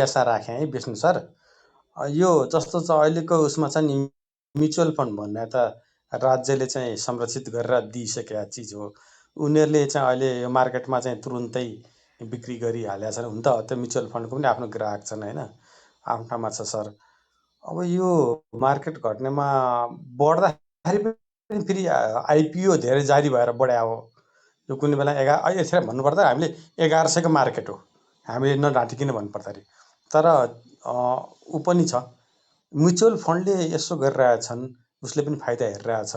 आशा राखेँ है विष्णु सर। यो जस्तो चाहिँ अहिलेको उसमा चाहिँ नि म्युचुअल फन्ड भन्ने त राज्यले चाहिँ संरक्षित गरेर दिइसकेका चिज हो। उनीहरूले चाहिँ अहिले यो मार्केटमा चाहिँ तुरुन्तै बिक्री गरिहालेका छन्। हुन त त्यो म्युचुअल फन्डको पनि आफ्नो ग्राहक छन् होइन, आफ्नो ठाउँमा छ सर। अब यो मार्केट घट्नेमा बढ्दाखेरि पनि फेरि आइपिओ धेरै जारी भएर बढ्या हो। यो कुनै बेला यसरी भन्नुपर्दा हामीले 1100 को मार्केट हो, हामीले नढाँटिकन भन्नुपर्दाखेरि। तर ऊ पनि छ, म्युचुअल फन्डले यसो गरिरहेछन्, उसले पनि फाइदा हेरिरहेछ।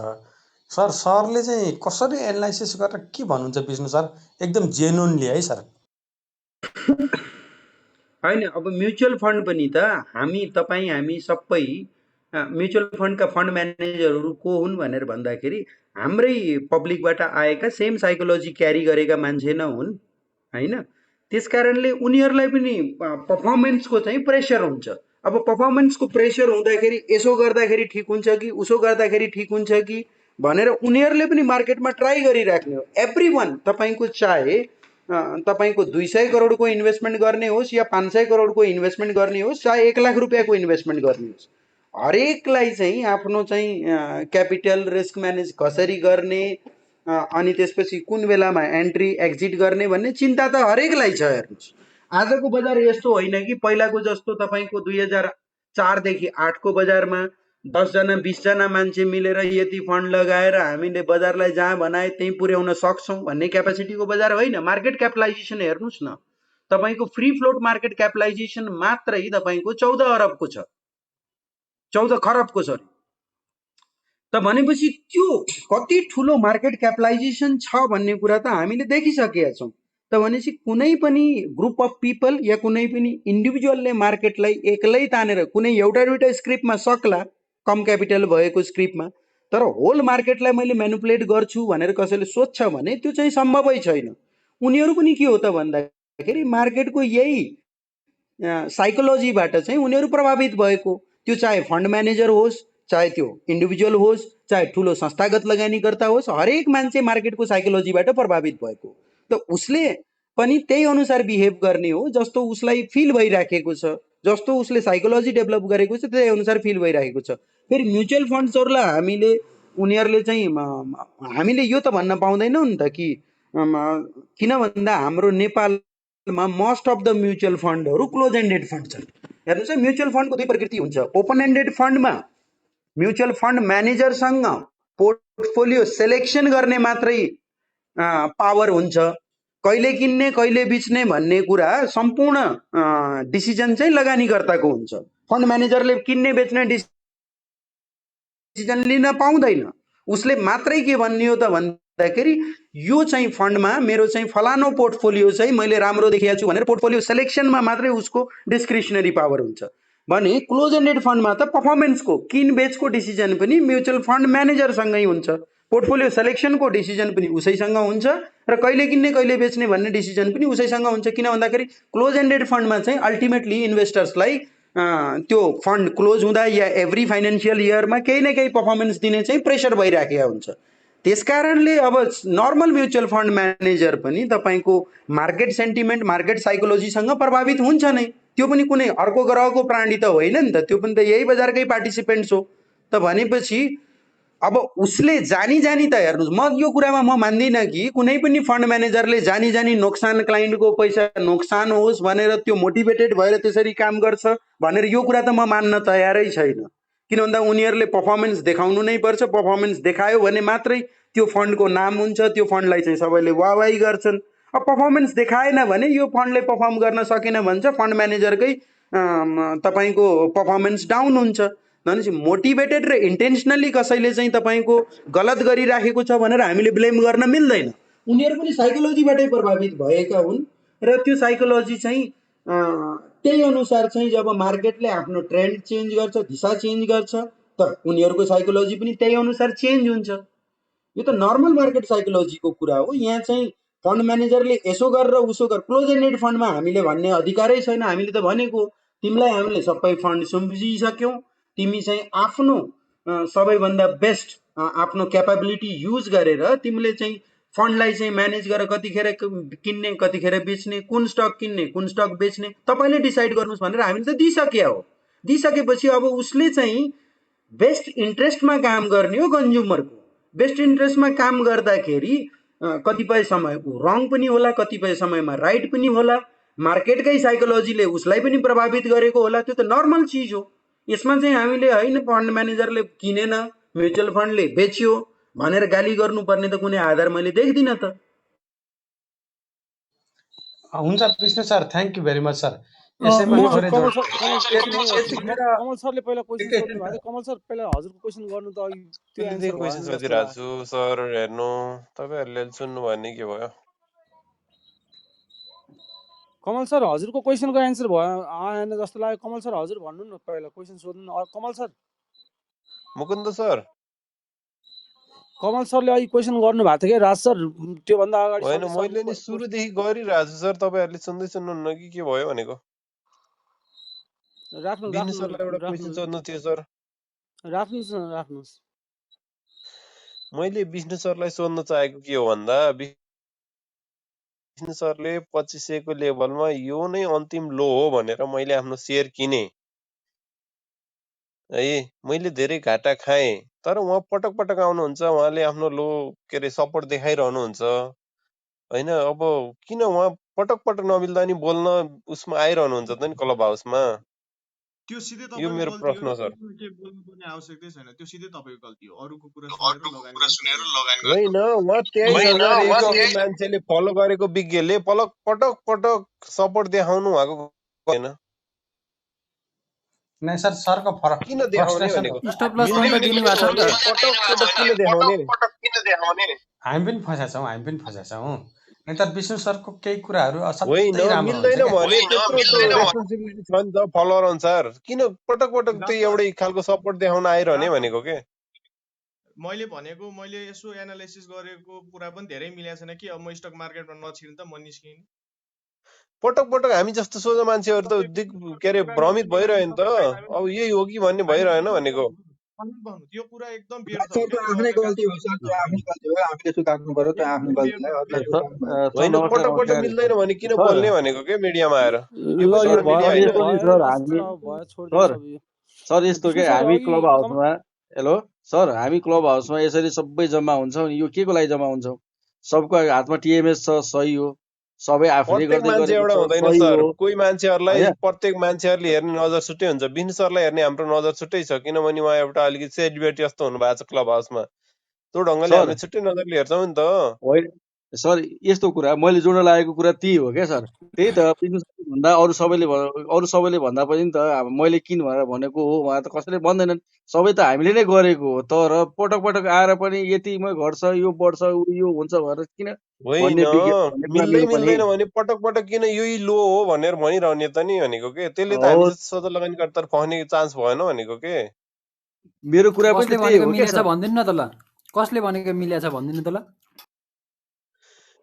सरले चाहिँ कसरी एनालाइसिस गरेर के भन्नुहुन्छ विष्णु सर, एकदम जेन्युनली है सर? होइन, अब म्युचुअल फन्ड पनि त हामी सबै म्युचुअल फन्डका फन्ड म्यानेजरहरू को हुन् भनेर भन्दाखेरि हाम्रै पब्लिकबाट आएका सेम साइकोलोजी क्यारी गरेका मान्छे नै हुन् होइन। त्यस कारणले उनीहरूलाई पनि पर्फर्मेन्सको चाहिँ प्रेसर हुन्छ। अब पर्फर्मेन्सको प्रेसर हुँदाखेरि यसो गर्दाखेरि ठिक हुन्छ कि उसो गर्दाखेरि ठिक हुन्छ कि भनेर उनीहरूले पनि मार्केटमा ट्राई गरिराख्ने हो। एभ्री वान, तपाईँको चाहे तपाईँको 200 करोडको इन्भेस्टमेन्ट गर्ने होस् या 500 करोडको इन्भेस्टमेन्ट गर्ने होस्, चाहे 1 लाख रुपियाँको इन्भेस्टमेन्ट गर्ने होस्, हरेकलाई चाहिँ आफ्नो चाहिँ क्यापिटल रिस्क म्यानेज कसरी गर्ने अनि त्यसपछि कुन बेलामा एन्ट्री एक्जिट गर्ने भन्ने चिन्ता त हरेकलाई छ। हेर्नुहोस्, आजको बजार यस्तो होइन कि पहिलाको जस्तो तपाईँको 2004 देखि 8 को बजारमा 10 जना 20 जना मान्छे मिलेर यति फन्ड लगाएर हामीले बजारलाई जहाँ बनाए त्यहीँ पुर्याउन सक्छौँ भन्ने क्यापेसिटीको बजार होइन। मार्केट क्यापिटलाइजेसन हेर्नुहोस् न, तपाईँको फ्री फ्लोट मार्केट क्यापिटलाइजेसन मात्रै तपाईँको 14 अरबको छ, 14 खरबको छ। त भनेपछि त्यो कति ठुलो मार्केट क्यापिटलाइजेसन छ भन्ने कुरा त हामीले देखिसकेका छौँ। त भनेपछि कुनै पनि ग्रुप अफ पिपल या कुनै पनि इन्डिभिजुअलले मार्केटलाई एक्लै तानेर कुनै एउटा दुईटा स्क्रिप्टमा सक्ला, कम क्यापिटल भएको स्क्रिप्टमा, तर होल मार्केटलाई मैले म्यानुपुलेट गर्छु भनेर कसैले सोध्छ भने त्यो चाहिँ सम्भवै छैन। उनीहरू पनि के हो त भन्दाखेरि मार्केटको यही साइकोलोजीबाट चाहिँ उनीहरू प्रभावित भएको। त्यो चाहे फन्ड म्यानेजर होस्, चाहे त्यो इन्डिभिजुअल होस्, चाहे ठुलो संस्थागत लगानीकर्ता होस्, हरेक मान्छे मार्केटको साइकोलोजीबाट प्रभावित भएको। त उसले पनि त्यही अनुसार बिहेभ गर्ने हो जस्तो उसलाई फिल भइराखेको छ, जस्तो उसले साइकोलोजी डेभलप गरेको छ त्यही अनुसार फिल भइराखेको छ। फेरि म्युचुअल फन्ड्सहरूलाई हामीले उनीहरूले चाहिँ हामीले यो त भन्न पाउँदैनौँ नि त कि किन भन्दा हाम्रो नेपालमा मोस्ट अफ द म्युचुअल फन्डहरू क्लोज एन्डेड फन्ड छन्। हेर्नुहोस् है, म्युचुअल फन्डको दुई प्रकृति हुन्छ। ओपन एन्डेड फन्डमा म्युचुअल फन्ड म्यानेजरसँग पोर्टफोलियो सेलेक्सन गर्ने मात्रै पावर हुन्छ, कहिले किन्ने कहिले बेच्ने भन्ने कुरा सम्पूर्ण डिसिजन चाहिँ लगानीकर्ताको हुन्छ। फन्ड म्यानेजरले किन्ने बेच्ने डिसिजन लिन पाउँदैन। उसले मात्रै के भन्ने हो त भन्दाखेरि यो चाहिँ फन्डमा मेरो चाहिँ फलानो पोर्टफोलियो चाहिँ मैले राम्रो देखेको छु भनेर पोर्टफोलियो सेलेक्सनमा मात्रै उसको डिस्क्रिसनरी पावर हुन्छ। भने क्लोज एन्डेड फन्डमा त पर्फर्मेन्सको किन बेचको डिसिजन पनि म्युचुअल फन्ड म्यानेजरसँगै हुन्छ, पोर्टफोलियो सेलेक्सनको डिसिजन पनि उसैसँग हुन्छ र कहिले किन्ने कहिले बेच्ने भन्ने डिसिजन पनि उसैसँग हुन्छ। किन भन्दाखेरि क्लोज एन्डेड फन्डमा चाहिँ अल्टिमेटली इन्भेस्टर्सलाई त्यो फन्ड क्लोज हुँदा या एभ्री फाइनेन्सियल इयरमा केही न केही पर्फर्मेन्स दिने चाहिँ प्रेसर भइराखेको हुन्छ। त्यस कारणले अब नर्मल म्युचुअल फन्ड म्यानेजर पनि तपाईँको मार्केट सेन्टिमेन्ट मार्केट साइकोलोजीसँग प्रभावित हुन्छ नै। त्यो पनि कुनै अर्को ग्रहको प्राणी त होइन नि त, त्यो पनि त यही बजारकै पार्टिसिपेन्ट्स हो। त भनेपछि अब उसले जानी जानी त हेर्नुहोस्, म यो कुरामा म मान्दिनँ कि कुनै पनि फन्ड म्यानेजरले जानी जानी नोक्सान क्लाइन्टको पैसा नोक्सान होस् भनेर त्यो मोटिभेटेड भएर त्यसरी काम गर्छ भनेर यो कुरा त म मान्न तयारै छैन। किन भन्दा उनीहरूले पर्फर्मेन्स देखाउनु नै पर्छ, पर्फर्मेन्स देखायो भने मात्रै त्यो फन्डको नाम हुन्छ, त्यो फन्डलाई चाहिँ सबैले वाहवाही गर्छन्। अब पर्फर्मेन्स देखाएन भने यो फन्डले पर्फर्म गर्न सकेन भन्छ, फन्ड म्यानेजरकै तपाईँको पर्फर्मेन्स डाउन हुन्छ। भनेपछि मोटिभेटेड र इन्टेन्सनली कसैले चाहिँ तपाईँको गलत गरिराखेको छ भनेर हामीले ब्लेम गर्न मिल्दैन। उनीहरू पनि साइकोलोजीबाटै प्रभावित भएका हुन् र त्यो साइकोलोजी चाहिँ त्यही अनुसार चाहिँ जब मार्केटले आफ्नो ट्रेन्ड चेन्ज गर्छ, दिशा चेन्ज गर्छ, त उनीहरूको साइकोलोजी पनि त्यही अनुसार चेन्ज हुन्छ। यो त नर्मल मार्केट साइकोलोजीको कुरा हो। यहाँ चाहिँ फन्ड म्यानेजरले यसो गरेर उसो गर, क्लोज एन्डेड फन्डमा हामीले भन्ने अधिकारै छैन। हामीले त भनेको तिमीलाई हामीले सबै फन्ड सुम्पिसक्यौँ, तिमी चाहिँ आफ्नो सबैभन्दा बेस्ट आफ्नो क्यापेबिलिटी युज गरेर तिमीले चाहिँ फन्डलाई चाहिँ म्यानेज गरेर कतिखेर किन्ने कतिखेर बेच्ने, कुन स्टक किन्ने कुन स्टक बेच्ने तपाईँले डिसाइड गर्नुहोस् भनेर हामीले त दिइसके हो। दिइसकेपछि अब उसले चाहिँ बेस्ट इन्ट्रेस्टमा काम गर्ने हो। कन्ज्युमरको बेस्ट इन्ट्रेस्टमा काम गर्दाखेरि कतिपय समय रङ पनि होला, कतिपय समयमा राइट पनि होला, मार्केटकै साइकोलोजीले उसलाई पनि प्रभावित गरेको होला, त्यो त नर्मल चिज हो। यसमा चाहिँ हामीले होइन फन्ड म्यानेजरले किनेन, म्युचुअल फन्डले बेच्यो भनेर गाली गर्नुपर्ने त कुनै आधार मैले देख्दिनँ त। हुन्छ Vishnu sir, thank you very much sir. म यसैमा थोरै कमल जोड सर एकछिन है, यतिखेर कमल सरले पहिला क्वेसन एकैछिन सोध्नु भएको थियो। कमल सर पहिला हजुरको क्वेसन गर्नु त अघि त्यो मैले एन्सर त्यही क्वेसन भएन जस्तो सोधिरहेको लाग्यो। छु सर। हेर्नु तपाईँहरूले सुन्नु भने के भयो? कमल सर हजुरको क्वेसनको एन्सर आएन जस्तो लाग्यो। कमल सर हजुर भन्नु न, पहिला क्वेसन सोध्नु न। कमल सर मुकुन्द सर कमल सरले अघि क्वेसन गर्नु भएको थियो कि राज सर, त्योभन्दा अगाडि होइन, सतीश मैले सरले नि सुरुदेखि गरिरहेको छु सर। तपाईँहरूले सुन्दै सुन्नुहुन्न कि के भयो भनेको? राख्नु विष्णु सरलाई एउटा राख्नु क्वेसन सोध्नु थियो सर। राख्नुहोस् न, राख्नुहोस्। मैले विष्णु सरलाई सोध्न चाहेको के हो भन्दा, विष्णु सरले 2500 को लेभलमा यो नै अन्तिम लो हो भनेर मैले आफ्नो सेयर किने है। मैले धेरै घाटा खाएँ, तर उहाँ पटक पटक आउनुहुन्छ, उहाँले आफ्नो लो के अरे सपोर्ट देखाइरहनुहुन्छ होइन। अब किन उहाँ पटक पटक नमिल्दा नि बोल्न उसमा आइरहनुहुन्छ त नि क्लब हाउसमा? त्यो सिधै यो तपाईको मेरो गल्ती हो। प्रश्न सर। त्यसमा के बोल्नुपर्ने आवश्यकता छैन, त्यो सिधै तपाईको गल्ती हो। अरूको कुरा सुनेर लगानी होइन, उहाँ 23,001 मान्छेले फलो गरेको विज्ञले पटक पटक सपोर्ट देखाउनु भएको होइन। नै सर, सरको किन देखाउने फ्रस्ट्रेसन भनेको? स्टप लस पनि त दिनुभएको छ नि त। पटक पटक किन देखाउने? हामी पनि फसेका छौँ, हामी पनि फसेका छौँ। अनि तर विष्णु सरको केही कुराहरू होइन, असाध्यै राम्रो मिल्दैन हुन्छ क्या। भने त्यत्रो रेस्पोन्सिबिलिटी छ नि त फलोअर अनुसार। किन पटक पटक त्यही एउटै खालको सपोर्ट देखाउन आइरहने भनेको के? मैले भनेको, मैले यसो एनालाइसिस गरेको कुरा पनि धेरै मिलेको छैन कि अब म स्टक मार्केटमा नछिर्न त म निस्किन। पटक पटक हामी जस्तो सोझो मान्छेहरू त के अरे भ्रमित भइरह्यो नि त। अब यही हो कि भन्ने भइरहेन भनेको। त्यो कुरा एकदम व्यर्थ हो। सर त्यो आफ्नै गल्ती हो सर, त्यो आफ्नै गल्ती हो। हामीले सुधार्नु पर्यो त्यो आफ्नो गल्तीलाई। होइन, पटक पटक मिल्दैन भने किन बोल्ने भनेको के मिडियामा आएर? यो ल पो यो सर मिडिया होइन। भयो छोडिदिनु सब यो। सर यस्तो के विष्णु सर हामी अघि क्लब हाउसमा हेलो सर, हामी क्लब हाउसमा यसरी सबै जम्मा हुन्छौँ नि, यो के को लागि जम्मा हुन्छौँ? सबको हातमा टिएमएस छ, सही हो। सबै आफूले प्रत्येक गर्दै मान्छे गरेको एउटा छ, हुँदैन सही सर। हो कोही मान्छेहरूलाई होइन? प्रत्येक मान्छेहरूले हेर्ने नजर छुट्टै हुन्छ। विष्णु सरलाई हेर्ने हाम्रो नजर छुट्टै छ, किनभने उहाँ एउटा अलिकति सेलिब्रेटी जस्तो हुनुभएको छ क्लब हाउसमा। त्यो ढङ्गले सर हामीले छुट्टै नजरले हेर्छौँ नि त। होइन सर, यस्तो कुरा मैले जोड्न लागेको कुरा त्यही हो क्या सर। त्यही त विष्णु सरले भन्दा अरू सबैले भन्दा पनि त मैले किन भनेर भनेको हो, उहाँ त कसैले भन्दैनन्। सबै त हामीले नै गरेको हो। तर पटक पटक आएर पनि यतिमै घट्छ, यो बढ्छ, यो हुन्छ भनेर किन होइन, भन्ने भन्ने कुरा मेरो पनि मिल्दैन भने पटक पटक किन यही लो हो भनेर भनिरहने त नि भनेको के? त्यसले त हो। हामी जस्तो सोझो लगानीकर्ता फस्ने चान्स भएन भनेको के? मेरो कुरा पनि कसले त त्यही भनेको हो क्या मिलेछ सर। भनिदिनु न त ल। कसले भनेको मिलेछ भनिदिनु त ल।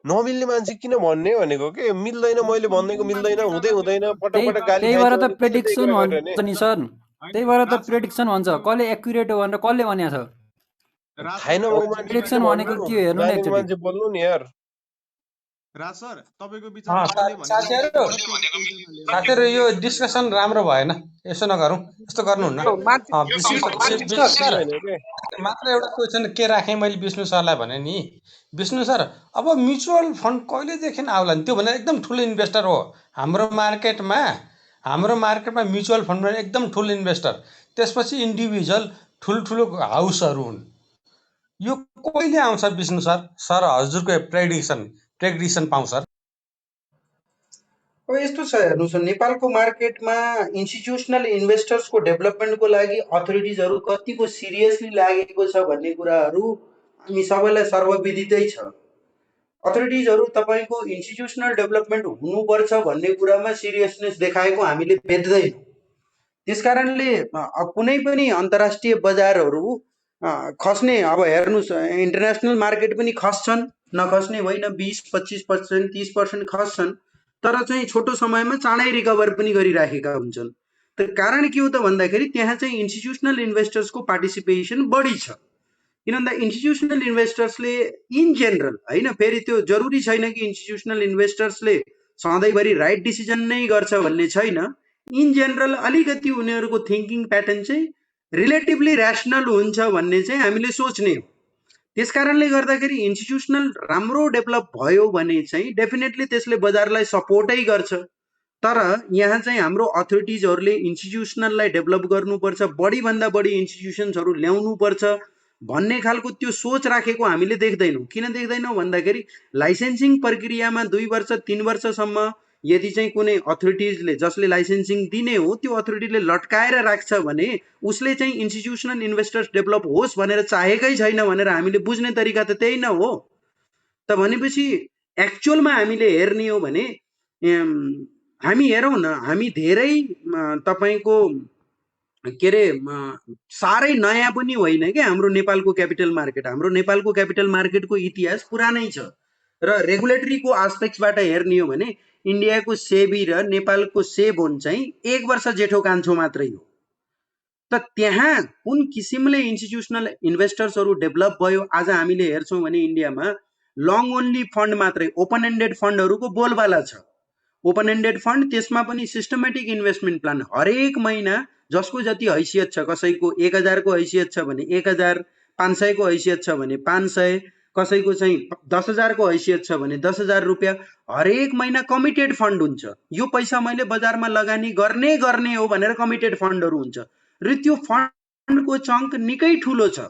नमिल्ने मान्छे किन भन्ने भनेको के? मिल्दैन, मैले भनेको मिल्दैन, हुँदैन, पटक पटक गाली त्यही खाइन्छ भएर त भने किन त्यही प्रेडिक्सन कुरा गरिरहने? भन्छ नि सर। त्यही भएर त प्रेडिक्सन भन्छ। कसले एक्युरेट हो भनेर कसले भनेको छ? छैन भएको मान्छे प्रेडिक्सन भनेको के हो हेर्नु न जानेको एकचोटि। मान्छे बोल्नु नि यार। राज सर, तपाईँको विचारमा साथीहरू यो डिस्कसन राम्रो भएन, यसो नगरौँ, यस्तो गर्नुहुन्न। मात्र एउटा क्वेसन के राखेँ मैले विष्णु सरलाई भने नि, विष्णु सर अब म्युचुअल फन्ड कहिलेदेखि आउला नि? त्यो भनेर एकदम ठुलो इन्भेस्टर हो हाम्रो मार्केटमा म्युचुअल फन्डमा एकदम ठुलो इन्भेस्टर, त्यसपछि इन्डिभिजुअल ठुल्ठुलो हाउसहरू हुन्। यो कहिले आउँछ विष्णु सर? सर हजुरको प्रेडिक्सन पाउँ सर। अब यस्तो छ हेर्नुहोस्, नेपालको मार्केटमा इन्स्टिट्युसनल इन्भेस्टर्सको डेभलपमेन्टको लागि अथोरिटिजहरू कतिको सिरियसली लागेको छ भन्ने कुराहरू हामी सबैलाई सर्वविदितै छ। अथोरिटिजहरू तपाईँको इन्स्टिट्युसनल डेभलपमेन्ट हुनुपर्छ भन्ने कुरामा सिरियसनेस देखाएको हामीले भेट्दैनौँ। त्यसकारणले कुनै पनि अन्तर्राष्ट्रिय बजारहरू खस्ने, अब हेर्नुहोस् इन्टरनेसनल मार्केट पनि खस्छन्, नखस्ने होइन, 20-25%, 30% खस्छन्, तर चाहिँ छोटो समयमा चाँडै रिकभर पनि गरिराखेका हुन्छन्। त कारण के हो त भन्दाखेरि त्यहाँ चाहिँ इन्स्टिट्युसनल इन्भेस्टर्सको पार्टिसिपेसन बढी छ। किन भन्दा इन्स्टिट्युसनल इन्भेस्टर्सले इन जेनरल होइन, फेरि त्यो जरुरी छैन कि इन्स्टिट्युसनल इन्भेस्टर्सले सधैँभरि राइट डिसिजन नै गर्छ भन्ने छैन। इन जेनरल अलिकति उनीहरूको थिङ्किङ प्याटर्न चाहिँ रिलेटिभली ऱ्यासनल हुन्छ भन्ने चाहिँ हामीले सोच्ने हो। त्यस कारणले गर्दाखेरि इन्स्टिट्युसनल राम्रो डेभलप भयो भने चाहिँ डेफिनेटली त्यसले बजारलाई सपोर्टै गर्छ। तर यहाँ चाहिँ हाम्रो अथोरिटिजहरूले इन्स्टिट्युसनललाई डेभलप गर्नुपर्छ, बढीभन्दा बढी इन्स्टिट्युसन्सहरू ल्याउनुपर्छ भन्ने खालको त्यो सोच राखेको हामीले देख्दैनौँ। किन देख्दैनौँ भन्दाखेरि लाइसेन्सिङ प्रक्रियामा 2 वर्ष 3 वर्षसम्म यदि चाहिँ कुनै अथोरिटिजले जसले लाइसेन्सिङ दिने हो त्यो अथोरिटीले लट्काएर राख्छ भने उसले चाहिँ इन्स्टिट्युसनल इन्भेस्टर्स डेभलप होस् भनेर चाहेकै छैन भनेर हामीले बुझ्ने तरिका त त्यही न हो। त भनेपछि एक्चुअलमा हामीले हेर्ने हो भने हामी हेरौँ न, हामी धेरै तपाईँको के अरे साह्रै नयाँ पनि होइन क्या हाम्रो नेपालको क्यापिटल मार्केट। हाम्रो नेपालको क्यापिटल मार्केटको इतिहास पुरानै छ र रेगुलेटरीको आस्पेक्ट्सबाट हेर्ने हो भने इन्डियाको सेबी र नेपालको सेबोन चाहिँ 1 वर्ष जेठो कान्छो मात्रै हो। त त्यहाँ कुन किसिमले इन्स्टिट्युसनल इन्भेस्टर्सहरू डेभलप भयो आज हामीले हेर्छौँ भने इन्डियामा लङ ओन्ली फन्ड मात्रै, ओपन एन्डेड फन्डहरूको बोलबाला छ। ओपन एन्डेड फन्ड, त्यसमा पनि सिस्टमेटिक इन्भेस्टमेन्ट प्लान, हरेक महिना जसको जति हैसियत छ, कसैको 1000 को हैसियत छ भने 1000, 500 को हैसियत छ भने 500, कसैको चाहिँ 10,000 को हैसियत छ भने 10,000 रुपियाँ हरेक महिना कमिटेड फन्ड हुन्छ। यो पैसा मैले बजारमा लगानी गर्ने हो भनेर कमिटेड फन्डहरू हुन्छ र त्यो फन्डको चङ्क निकै ठुलो छ।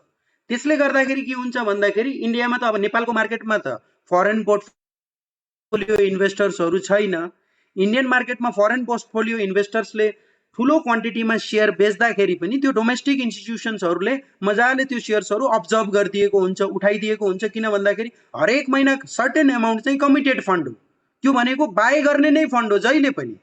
त्यसले गर्दाखेरि के हुन्छ भन्दाखेरि इन्डियामा त अब नेपालको मार्केटमा त फरेन पोर्टफोलियो इन्भेस्टर्सहरू छैन। इन्डियन मार्केटमा फरेन पोर्टफोलियो इन्भेस्टर्सले ठुलो क्वान्टिटीमा सेयर बेच्दाखेरि पनि त्यो डोमेस्टिक इन्स्टिट्युसन्सहरूले मजाले त्यो सेयर्सहरू अब्जर्भ गरिदिएको हुन्छ, उठाइदिएको हुन्छ। किन भन्दाखेरि हरेक महिना सर्टेन एमाउन्ट चाहिँ कमिटेड फन्ड हो, त्यो भनेको बाई गर्ने नै फन्ड हो। जहिले पनि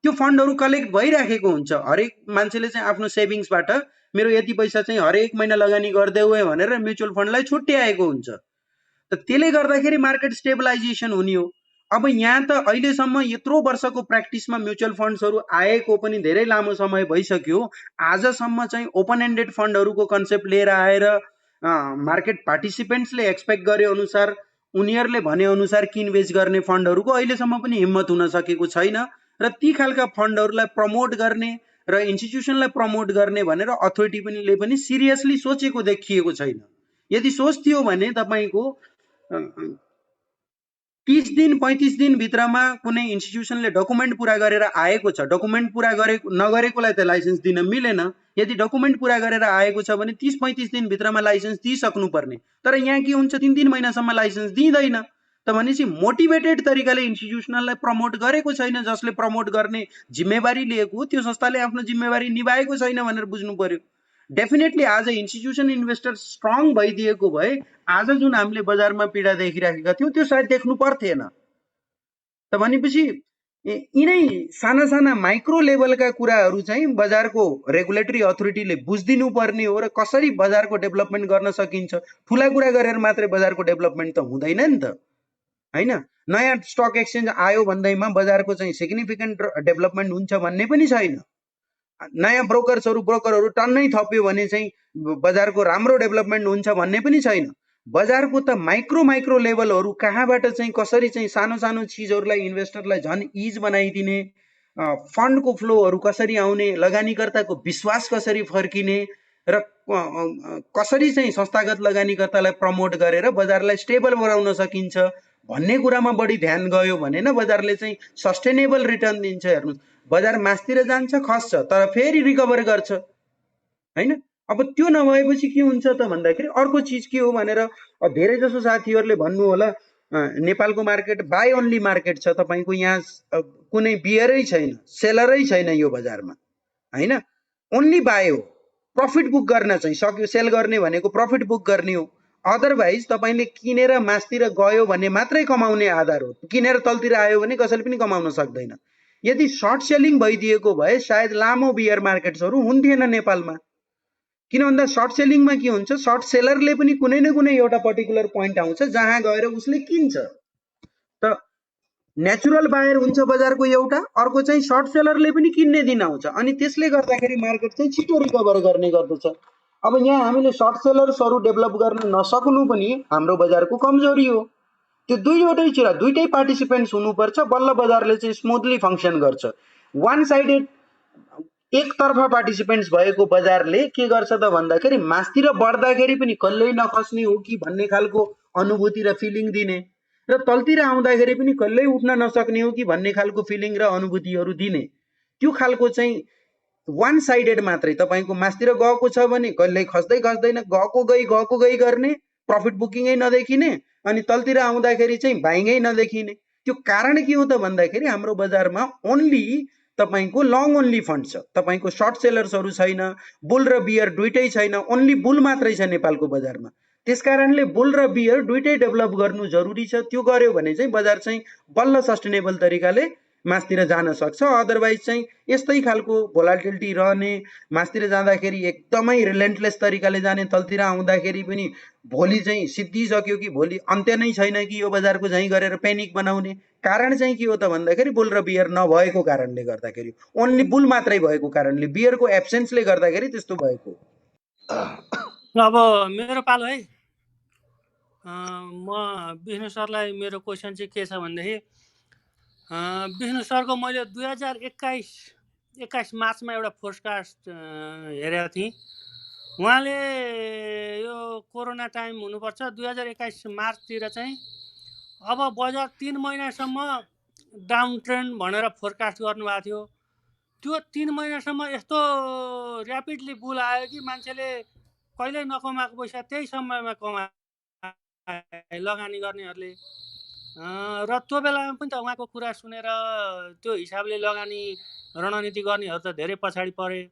त्यो फन्डहरू कलेक्ट भइराखेको हुन्छ। हरेक मान्छेले चाहिँ आफ्नो सेभिङ्सबाट मेरो यति पैसा चाहिँ हरेक महिना लगानी गरिदेऊ है भनेर म्युचुअल फन्डलाई छुट्याएको हुन्छ। त त्यसले गर्दाखेरि मार्केट स्टेबलाइजेसन हुने हो। अब यहाँ त अहिलेसम्म यत्रो वर्षको प्र्याक्टिसमा म्युचुअल फन्ड्सहरू आएको पनि धेरै लामो समय भइसक्यो। आजसम्म चाहिँ ओपन एन्डेड फन्डहरूको कन्सेप्ट लिएर आएर मार्केट पार्टिसिपेन्ट्सले एक्सपेक्ट गरे अनुसार, उनीहरूले भने अनुसार किनबेच गर्ने फन्डहरूको अहिलेसम्म पनि हिम्मत हुन सकेको छैन र ती खालका फन्डहरूलाई प्रमोट गर्ने र इन्स्टिट्युसनलाई प्रमोट गर्ने भनेर अथोरिटीले पनि सिरियसली सोचेको देखिएको छैन। यदि सोच्थ्यो भने तपाईँको 30 दिन 35 दिन भित्रमा कुनै इन्स्टिट्युसनले डकुमेन्ट पुरा गरेर आएको छ, डकुमेन्ट पुरा नगरेकोलाई त लाइसेन्स दिन मिलेन। यदि डकुमेन्ट पुरा गरेर आएको छ भने 30-35 दिन भित्रमा लाइसेन्स दिइसक्नु पर्ने। तर यहाँ के हुन्छ 3-3 महिनासम्म लाइसेन्स दिँदैन। त भनेपछि मोटिभेटेड तरिकाले इन्स्टिट्युसनललाई प्रमोट गरेको छैन। जसले प्रमोट गर्ने जिम्मेवारी लिएको त्यो संस्थाले आफ्नो जिम्मेवारी निभाएको छैन भनेर बुझ्नु पर्यो। डेफिनेटली आज इन्स्टिट्युसन इन्भेस्टर स्ट्रङ भइदिएको भए आज जुन हामीले बजारमा पीडा देखिराखेका थियौँ त्यो सायद देख्नु पर्थेन। त भनेपछि यिनै साना साना माइक्रो लेभलका कुराहरू चाहिँ बजारको रेगुलेटरी अथोरिटीले बुझिदिनु पर्ने हो र कसरी बजारको डेभलपमेन्ट गर्न सकिन्छ। ठुला कुरा गरेर मात्रै बजारको डेभलपमेन्ट त हुँदैन नि त, हैन। नयाँ स्टक एक्सचेन्ज आयो भन्दैमा बजारको चाहिँ सिग्निफिकेन्ट डेभलपमेन्ट हुन्छ भन्ने पनि छैन। नयाँ ब्रोकरहरू टन्नै थप्यो भने चाहिँ बजारको राम्रो डेभलपमेन्ट हुन्छ भन्ने पनि छैन। बजारको त माइक्रो लेभलहरू कहाँबाट चाहिँ कसरी चाहिँ सानो सानो चिजहरूलाई इन्भेस्टरलाई झन् इज बनाइदिने, फन्डको फ्लोहरू कसरी आउने, लगानीकर्ताको विश्वास कसरी फर्किने र कसरी चाहिँ संस्थागत लगानीकर्तालाई प्रमोट गरेर बजारलाई स्टेबल बनाउन सकिन्छ भन्ने कुरामा बढी ध्यान गयो भने न बजारले चाहिँ सस्टेनेबल रिटर्न दिन्छ। हेर्नुहोस्, बजार मास्तिर जान्छ, खस्छ, तर फेरि रिकभर गर्छ, हैन। अब त्यो नभएपछि के हुन्छ त भन्दाखेरि अर्को चिज के हो भनेर धेरै जसो साथीहरूले भन्नु होला, नेपालको मार्केट बाई ओन्ली मार्केट छ। तपाईँको यहाँ कुनै बियरै छैन, सेलरै छैन यो बजारमा, हैन। ओन्ली बाई हो। प्रफिट बुक गर्न चाहिँ सक्यो, सेल गर्ने भनेको प्रफिट बुक गर्ने हो। अदरवाइज तपाईँले किनेर मासतिर गयो भने मात्रै कमाउने आधार हो। किनेर तलतिर आयो भने कसैले पनि कमाउन सक्दैन। यदि सर्ट सेलिङ भइदिएको भए सायद लामो बियर मार्केट्सहरू हुन्थेन नेपालमा। किन भन्दा सर्ट सेलिङमा के हुन्छ, सर्ट सेलरले पनि कुनै न कुनै एउटा पर्टिकुलर पोइन्ट आउँछ जहाँ गएर उसले किन्छ। त नेचुरल बायर हुन्छ बजारको एउटा, अर्को चाहिँ सर्ट सेलरले पनि किन्ने दिन आउँछ। अनि त्यसले गर्दाखेरि मार्केट चाहिँ छिटो रिकभर गर्ने गर्दछ। अब यहाँ हामीले सर्ट सेलर्सहरू डेभलप गर्न नसक्नु पनि हाम्रो बजारको कमजोरी हो। त्यो दुईटै पार्टिसिपेन्ट्स हुनुपर्छ, बल्ल बजारले चाहिँ स्मुथली फङ्सन गर्छ। वान साइडेड एकतर्फ पार्टिसिपेन्ट्स भएको बजारले के गर्छ त भन्दाखेरि मासतिर बढ्दाखेरि पनि कहिल्यै नखस्ने हो कि भन्ने खालको अनुभूति र फिलिङ दिने, र तलतिर आउँदाखेरि पनि कहिल्यै उठ्न नसक्ने हो कि भन्ने खालको फिलिङ र अनुभूतिहरू दिने। त्यो खालको चाहिँ वान साइडेड मात्रै, तपाईँको मासतिर गएको छ भने कहिल्यै खस्दै खस्दैन, गएको गई गर्ने, प्रफिट बुकिङै नदेखिने, अनि तलतिर आउँदाखेरि चाहिँ बाइङै नदेखिने। त्यो कारण के हो त भन्दाखेरि हाम्रो बजारमा ओन्ली तपाईँको लङ ओन्ली फन्ड छ, तपाईँको सर्ट सेलर्सहरू छैन, बुल र बियर दुइटै छैन, ओन्ली बुल मात्रै छ नेपालको बजारमा। त्यस कारणले बुल र बियर दुइटै डेभलप गर्नु जरुरी छ। त्यो गर्यो भने चाहिँ बजार चाहिँ बल्ल सस्टेनेबल तरिकाले मासतिर जान सक्छ। अदरवाइज चाहिँ यस्तै खालको भोलाटिलिटी रहने, मासतिर जाँदाखेरि एकदमै रिलेन्टलेस तरिकाले जाने, तलतिर आउँदाखेरि पनि भोलि चाहिँ सिद्धिसक्यो कि भोलि अन्त्य नै छैन कि यो बजारको चाहिँ गरेर पेनिक बनाउने। कारण चाहिँ के हो त भन्दाखेरि बुल र बियर नभएको कारणले गर्दाखेरि, ओन्ली बुल मात्रै भएको कारणले, बियरको एब्सेन्सले गर्दाखेरि त्यस्तो भएको। अब मेरो पालो है। म विष्णु सरलाई मेरो क्वेसन चाहिँ के छ भनेदेखि, विष्णु सरको मैले 2021 मार्चमा एउटा फोरकास्ट हेरेको थिएँ। उहाँले यो कोरोना टाइम हुनुपर्छ 2021 मार्चतिर चाहिँ अब बजार 3 महिनासम्म डाउन ट्रेन्ड भनेर फोरकास्ट गर्नुभएको थियो। त्यो 3 महिनासम्म यस्तो ऱ्यापिडली बुल आयो कि मान्छेले कहिल्यै नकमाएको पैसा त्यही समयमा कमाए लगानी गर्नेहरूले। र त्यो बेलामा पनि त उहाँको कुरा सुनेर त्यो हिसाबले लगानी रणनीति गर्नेहरू त धेरै पछाडि परे।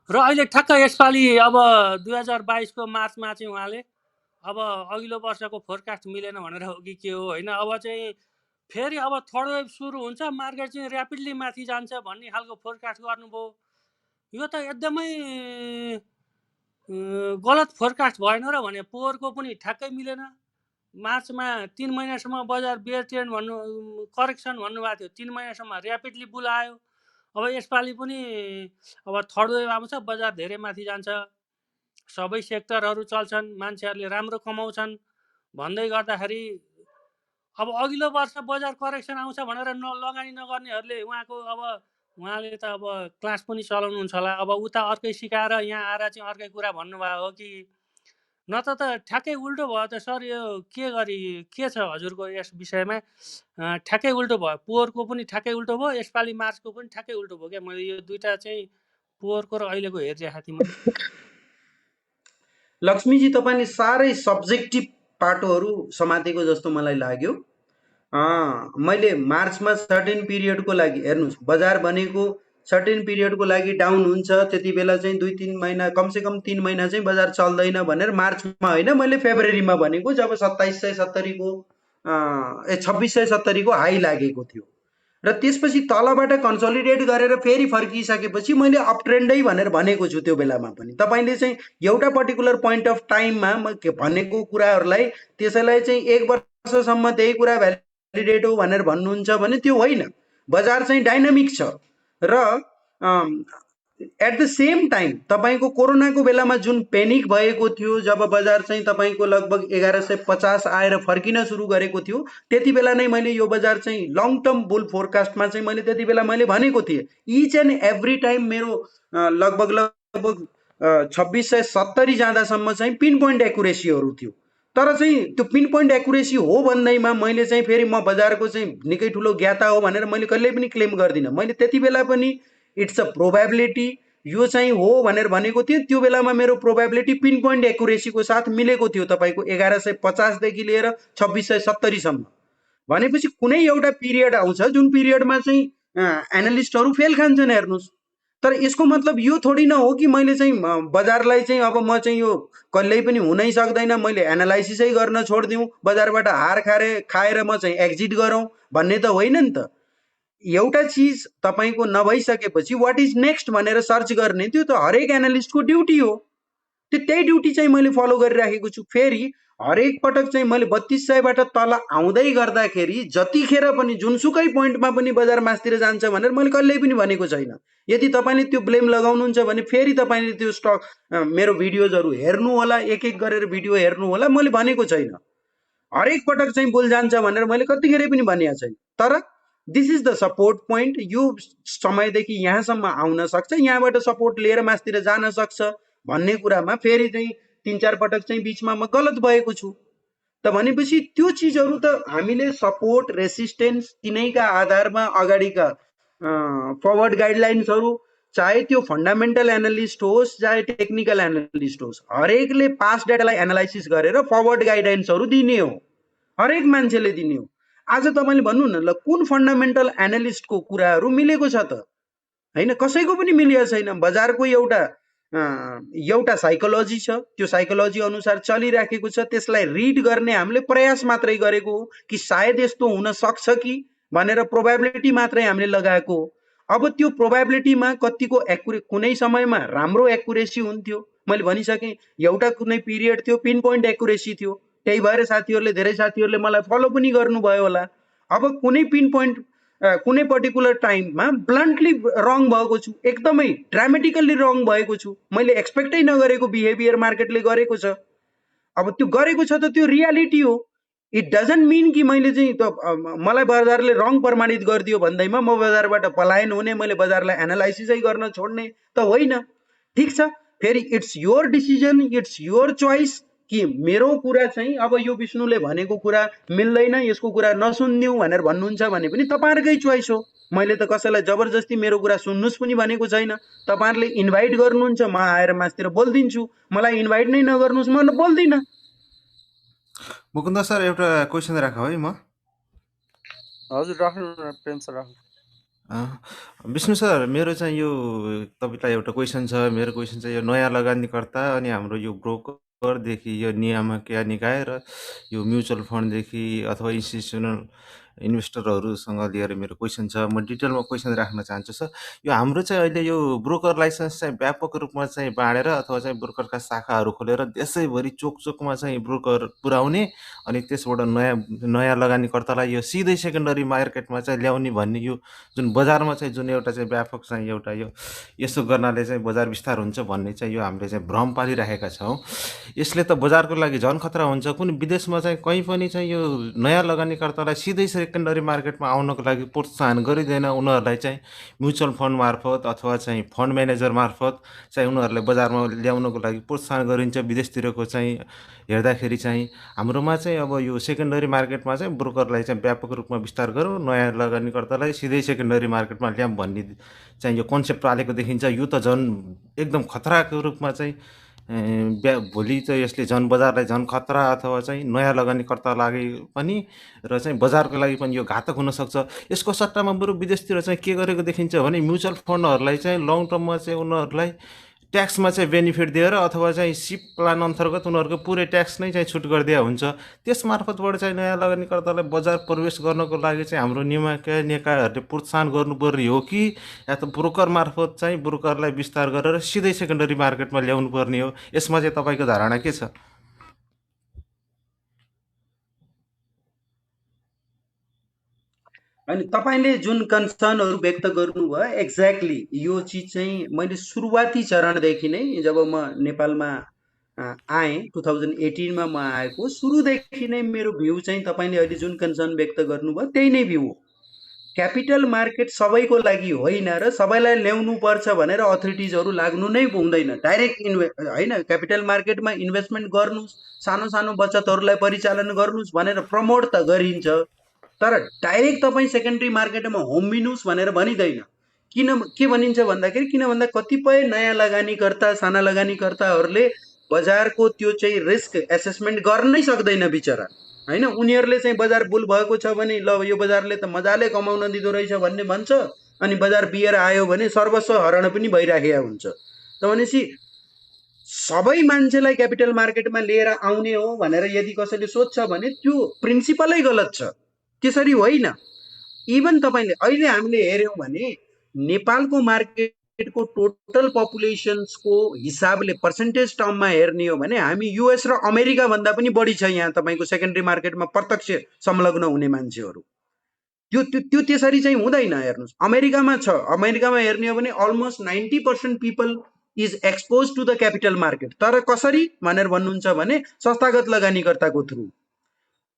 र अहिले ठ्याक्क यसपालि अब 2022को मार्चमा चाहिँ उहाँले अब अघिल्लो वर्षको फोरकास्ट मिलेन भनेर हो कि के हो होइन, अब चाहिँ फेरि अब थर्ड वेभ सुरु हुन्छ, मार्केट चाहिँ ऱ्यापिडली माथि जान्छ भन्ने खालको फोरकास्ट गर्नुभयो। यो त एकदमै गलत फोरकास्ट भएन र भने। पोहोरको पनि ठ्याक्कै मिलेन। मार्चमा 3 महिनासम्म बजार बियर ट्रेन्ड भन्नु करेक्सन भन्नुभएको थियो, 3 महिनासम्म ऱ्यापिडली बुल आयो। अब यसपालि पनि अब थर्ड वेभ आउँछ, बजार धेरै माथि जान्छ, सबै सेक्टरहरू चल्छन्, मान्छेहरूले राम्रो कमाउँछन् भन्दै गर्दाखेरि अब अघिल्लो वर्ष बजार करेक्सन आउँछ भनेर लगानी नगर्नेहरूले उहाँले त अब क्लास पनि चलाउनुहुन्छ होला। अब उता अर्कै सिकाएर यहाँ आएर चाहिँ अर्कै कुरा भन्नुभयो हो कि नत्र त ठ्याक्कै उल्टो भयो त सर। यो के छ हजुरको यस विषयमा? ठ्याक्कै उल्टो भयो, पोहोरको पनि ठ्याक्कै उल्टो भयो, यसपालि मार्चको पनि ठ्याक्कै उल्टो भयो क्या। मैले यो दुईटा चाहिँ पोहोरको र अहिलेको हेरिरहेको थिएँ मैले। लक्ष्मीजी तपाईँले साह्रै सब्जेक्टिभ पाटोहरू समातेको जस्तो मलाई लाग्यो। मैले मार्चमा सर्टेन पिरियडको लागि हेर्नुहोस्, बजार भनेको सर्टेन पिरियडको लागि डाउन हुन्छ, त्यति बेला चाहिँ 2-3 महिना कमसेकम 3 महिना चाहिँ बजार चल्दैन भनेर मार्चमा होइन, मैले फेब्रुअरीमा भनेको जब 2670 को हाई लागेको थियो र त्यसपछि तलबाट कन्सोलिडेट गरेर फेरि फर्किसकेपछि मैले अप ट्रेन्डै भनेर भनेको छु। त्यो बेलामा पनि तपाईँले चाहिँ एउटा पर्टिकुलर पोइन्ट अफ टाइममा भनेको कुराहरूलाई त्यसैलाई चाहिँ 1 वर्षसम्म त्यही कुरा भ्यालिडेट हो भनेर भन्नुहुन्छ भने त्यो होइन। बजार चाहिँ डाइनामिक छ र एट द सेम टाइम तपाईँको कोरोनाको बेलामा जुन पेनिक भएको थियो, जब बजार चाहिँ तपाईँको लगभग 1150 आएर फर्किन सुरु गरेको थियो, त्यति बेला नै मैले यो बजार चाहिँ लङ टर्म बुल फोरकास्टमा चाहिँ मैले त्यति बेला मैले भनेको थिएँ। इच एन्ड एभ्री टाइम मेरो लगभग 2670 जाँदासम्म चाहिँ पिन पोइन्ट एकुरेसीहरू थियो। तर चाहिँ त्यो पिन पोइन्ट एकुरेसी हो भन्दैमा मैले चाहिँ फेरि म बजारको चाहिँ निकै ठुलो ज्ञाता हो भनेर मैले कहिल्यै पनि क्लेम गर्दिनँ। मैले त्यति बेला पनि इट्स अ प्रोबेबिलिटी यो चाहिँ हो भनेर भनेको थिएँ। त्यो बेलामा मेरो प्रोबेबिलिटी पिन पोइन्ट एकुरेसीको साथ मिलेको थियो, तपाईँको 1150 देखि लिएर 2670 सम्म। भनेपछि कुनै एउटा पिरियड आउँछ जुन पिरियडमा चाहिँ एनालिस्टहरू फेल खान्छन्। हेर्नुहोस्, तर यसको मतलब यो थोडी न हो कि मैले चाहिँ बजारलाई चाहिँ अब म चाहिँ यो कहिल्यै पनि हुनै सक्दैन, मैले एनालाइसिसै गर्न छोडिदिउँ, बजारबाट हार खाएर म चाहिँ एक्जिट गरौँ भन्ने त होइन नि त। एउटा चिज तपाईँको नभइसकेपछि वाट इज नेक्स्ट भनेर सर्च गर्ने त्यो त हरेक एनालिस्टको ड्युटी हो। त्यही ड्युटी चाहिँ मैले फलो गरिराखेको छु। फेरि हरेक पटक चाहिँ मैले 3200बाट तल आउँदै गर्दाखेरि जतिखेर पनि जुनसुकै पोइन्टमा पनि बजार मासतिर जान्छ भनेर मैले कहिल्यै पनि भनेको छैन। यदि तपाईँले त्यो ब्लेम लगाउनुहुन्छ भने फेरि तपाईँले त्यो स्टक मेरो भिडियोजहरू हेर्नु होला, एक एक गरेर भिडियो हेर्नु होला। मैले भनेको छैन हरेक पटक चाहिँ बुल जान्छ भनेर मैले कतिखेर पनि भनेको छैन। तर this is the support point. यो समयदेखि यहाँसम्म आउन सक्छ, यहाँबाट सपोर्ट लिएर मासतिर जान सक्छ भन्ने कुरामा फेरि चाहिँ 3-4 पटक चाहिँ बिचमा म गलत भएको छु। त भनेपछि त्यो चिजहरू त हामीले सपोर्ट रेसिस्टेन्स तिनैका आधारमा अगाडिका फरवर्ड गाइडलाइन्सहरू, चाहे त्यो फन्डामेन्टल एनालिस्ट होस् चाहे टेक्निकल एनालिस्ट होस्, हरेकले पास्ट डेटालाई एनालाइसिस गरेर फरवर्ड गाइडलाइन्सहरू दिने हो, हरेक मान्छेले दिने हो। आज तपाईँले भन्नु न, ल कुन फन्डामेन्टल एनालिस्टको कुराहरू मिलेको छ त? होइन, कसैको पनि मिलेको छैन। बजारको एउटा साइकोलोजी छ, त्यो साइकोलोजी अनुसार चलिराखेको छ, त्यसलाई रिड गर्ने हामीले प्रयास मात्रै गरेको हो कि सायद यस्तो हुन सक्छ कि भनेर प्रोबेबिलिटी मात्रै हामीले लगाएको हो। अब त्यो प्रोबेबिलिटीमा कतिको कुनै समयमा राम्रो एक्युरेसी हुन्थ्यो, मैले भनिसकेँ। एउटा कुनै पिरियड थियो पिन पोइन्ट एक्युरेसी थियो, त्यही भएर धेरै साथीहरूले मलाई फलो पनि गर्नुभयो होला। अब कुनै पिन पोइन्ट कुनै पर्टिकुलर टाइममा ब्लन्टली रङ भएको छु, एकदमै ड्रामेटिकल्ली रङ भएको छु, मैले एक्सपेक्टै नगरेको बिहेभियर मार्केटले गरेको छ। अब त्यो गरेको छ त त्यो रियालिटी हो। इट डजन्ट मिन कि मैले चाहिँ मलाई बजारले रङ प्रमाणित गरिदियो भन्दैमा म बजारबाट पलायन हुने, मैले बजारलाई एनालाइसिसै गर्न छोड्ने त होइन। ठिक छ, फेरि it's your decision, it's your choice कि मेरो कुरा चाहिँ अब यो विष्णुले भनेको कुरा मिल्दैन, यसको कुरा नसुनिदिउँ भनेर भन्नुहुन्छ भने पनि तपाईँहरूकै चोइस हो। मैले त कसैलाई जबरजस्ती मेरो कुरा सुन्नुहोस् पनि भनेको छैन। तपाईँहरूले इन्भाइट गर्नुहुन्छ, म आएर मासतिर बोलिदिन्छु। मलाई इन्भाइट नै नगर्नुहोस्, म बोल्दिनँ। मुकुन्द सर, एउटा क्वेसन राखौँ है म। हजुर राख्नु न प्रेम सर, राख्नु। विष्णु सर, मेरो चाहिँ यो तपाईँलाई एउटा क्वेसन छ। मेरो क्वेसन चाहिँ यो नयाँ लगानीकर्ता अनि हाम्रो यो ब्रोकरदेखि यो नियामक निकाय र यो म्युचुअल फन्डदेखि अथवा इन्स्टिट्युसनल इन्भेस्टरहरूसँग लिएर मेरो क्वेसन छ। म डिटेलमा क्वेसन राख्न चाहन्छु सर। यो हाम्रो चाहिँ अहिले यो ब्रोकर लाइसेन्स चाहिँ व्यापक रूपमा चाहिँ बाँडेर अथवा चाहिँ ब्रोकरका शाखाहरू खोलेर देशैभरि चोक चोकमा चाहिँ ब्रोकर पुर्याउने अनि त्यसबाट नयाँ लगानीकर्तालाई यो सिधै सेकेन्डरी मार्केटमा चाहिँ ल्याउने भन्ने यो जुन बजारमा चाहिँ जुन एउटा चाहिँ व्यापक चाहिँ एउटा यो यसो गर्नाले चाहिँ बजार विस्तार हुन्छ भन्ने चाहिँ यो हामीले चाहिँ भ्रम पालिरहेका छौँ। यसले त बजारको लागि झन् खतरा हुन्छ। कुन विदेशमा चाहिँ कहीँ पनि चाहिँ यो नयाँ लगानीकर्तालाई सिधै सेकेन्डरी मार्केटमा आउनको लागि प्रोत्साहन गरिँदैन। उनीहरूलाई चाहिँ म्युचुअल फन्ड मार्फत अथवा चाहिँ फन्ड म्यानेजर मार्फत चाहिँ उनीहरूलाई बजारमा ल्याउनको लागि प्रोत्साहन गरिन्छ। विदेशतिरको चाहिँ हेर्दाखेरि चाहिँ हाम्रोमा चाहिँ अब यो सेकेन्डरी मार्केटमा चाहिँ ब्रोकरलाई चाहिँ व्यापक रूपमा विस्तार गरौँ, नयाँ लगानीकर्तालाई सिधै सेकेन्डरी मार्केटमा ल्याऊँ भन्ने चाहिँ यो कन्सेप्ट पालेको देखिन्छ। यो त झन् एकदम खतराको रूपमा चाहिँ भोलि चाहिँ यसले झन् बजारलाई झन् खतरा अथवा चाहिँ नयाँ लगानीकर्ता लागि पनि र चाहिँ बजारको लागि पनि यो घातक हुनसक्छ। यसको सट्टामा बरु विदेशतिर चाहिँ के गरेको देखिन्छ भने म्युचुअल फन्डहरूलाई चाहिँ लङ टर्ममा चाहिँ उनीहरूलाई ट्याक्समा चाहिँ बेनिफिट दिएर अथवा चाहिँ सिप प्लान अन्तर्गत उनीहरूको पुरै ट्याक्स नै चाहिँ छुट गरिदिया हुन्छ। त्यस मार्फतबाट चाहिँ नयाँ लगानीकर्तालाई बजार प्रवेश गर्नको लागि चाहिँ हाम्रो निकायहरूले प्रोत्साहन गर्नुपर्ने हो कि या त ब्रोकर मार्फत चाहिँ ब्रोकरलाई विस्तार गरेर सिधै सेकेन्डरी मार्केटमा ल्याउनु पर्ने हो? यसमा चाहिँ तपाईँको धारणा के छ? अनि तपाईँले जुन कन्सर्नहरू व्यक्त गर्नुभयो एक्ज्याक्टली यो चिज चाहिँ मैले सुरुवाती चरणदेखि नै जब म नेपालमा आएँ 2018मा म आएको, सुरुदेखि नै मेरो भ्यू चाहिँ तपाईँले अहिले जुन कन्सर्न व्यक्त गर्नुभयो त्यही नै भ्यू हो। क्यापिटल मार्केट सबैको लागि होइन र सबैलाई ल्याउनु पर्छ भनेर अथोरिटिजहरू लाग्नु नै हुँदैन। डाइरेक्ट होइन, क्यापिटल मार्केटमा इन्भेस्टमेन्ट गर्नुहोस्, सानो सानो बचतहरूलाई परिचालन गर्नुहोस् भनेर प्रमोट त गरिन्छ, तर डाइरेक्ट तपाईँ सेकेन्डरी मार्केटमा होमिनुहोस् भनेर भनिँदैन। के भनिन्छ भन्दाखेरि, किन भन्दा कतिपय नयाँ लगानीकर्ता साना लगानीकर्ताहरूले बजारको त्यो चाहिँ रिस्क एसेसमेन्ट गर्नै सक्दैन बिचरा। होइन, उनीहरूले चाहिँ बजार बुल भएको छ भने ल यो बजारले त मजाले कमाउन दिँदो रहेछ भन्ने भन्छ, अनि बजार बियर आयो भने सर्वस्व हरण पनि भइराखेको हुन्छ। त भनेपछि सबै मान्छेलाई क्यापिटल मार्केटमा लिएर आउने हो भनेर यदि कसैले सोध्छ भने त्यो प्रिन्सिपलै गलत छ। त्यसरी होइन। इभन तपाईँले अहिले हामीले हेऱ्यौँ भने नेपालको मार्केट मार्केटको टोटल पपुलेसन्सको हिसाबले पर्सेन्टेज टर्ममा हेर्ने हो भने हामी युएस र अमेरिका भन्दा पनि बढी छ यहाँ तपाईँको सेकेन्डरी मार्केटमा प्रत्यक्ष संलग्न हुने मान्छेहरू। त्यो त्यसरी चाहिँ हुँदैन। हेर्नुहोस् अमेरिकामा छ, अमेरिकामा हेर्ने हो भने almost 90% people is expose to the capital market. तर कसरी भनेर भन्नुहुन्छ भने संस्थागत लगानीकर्ताको थ्रु,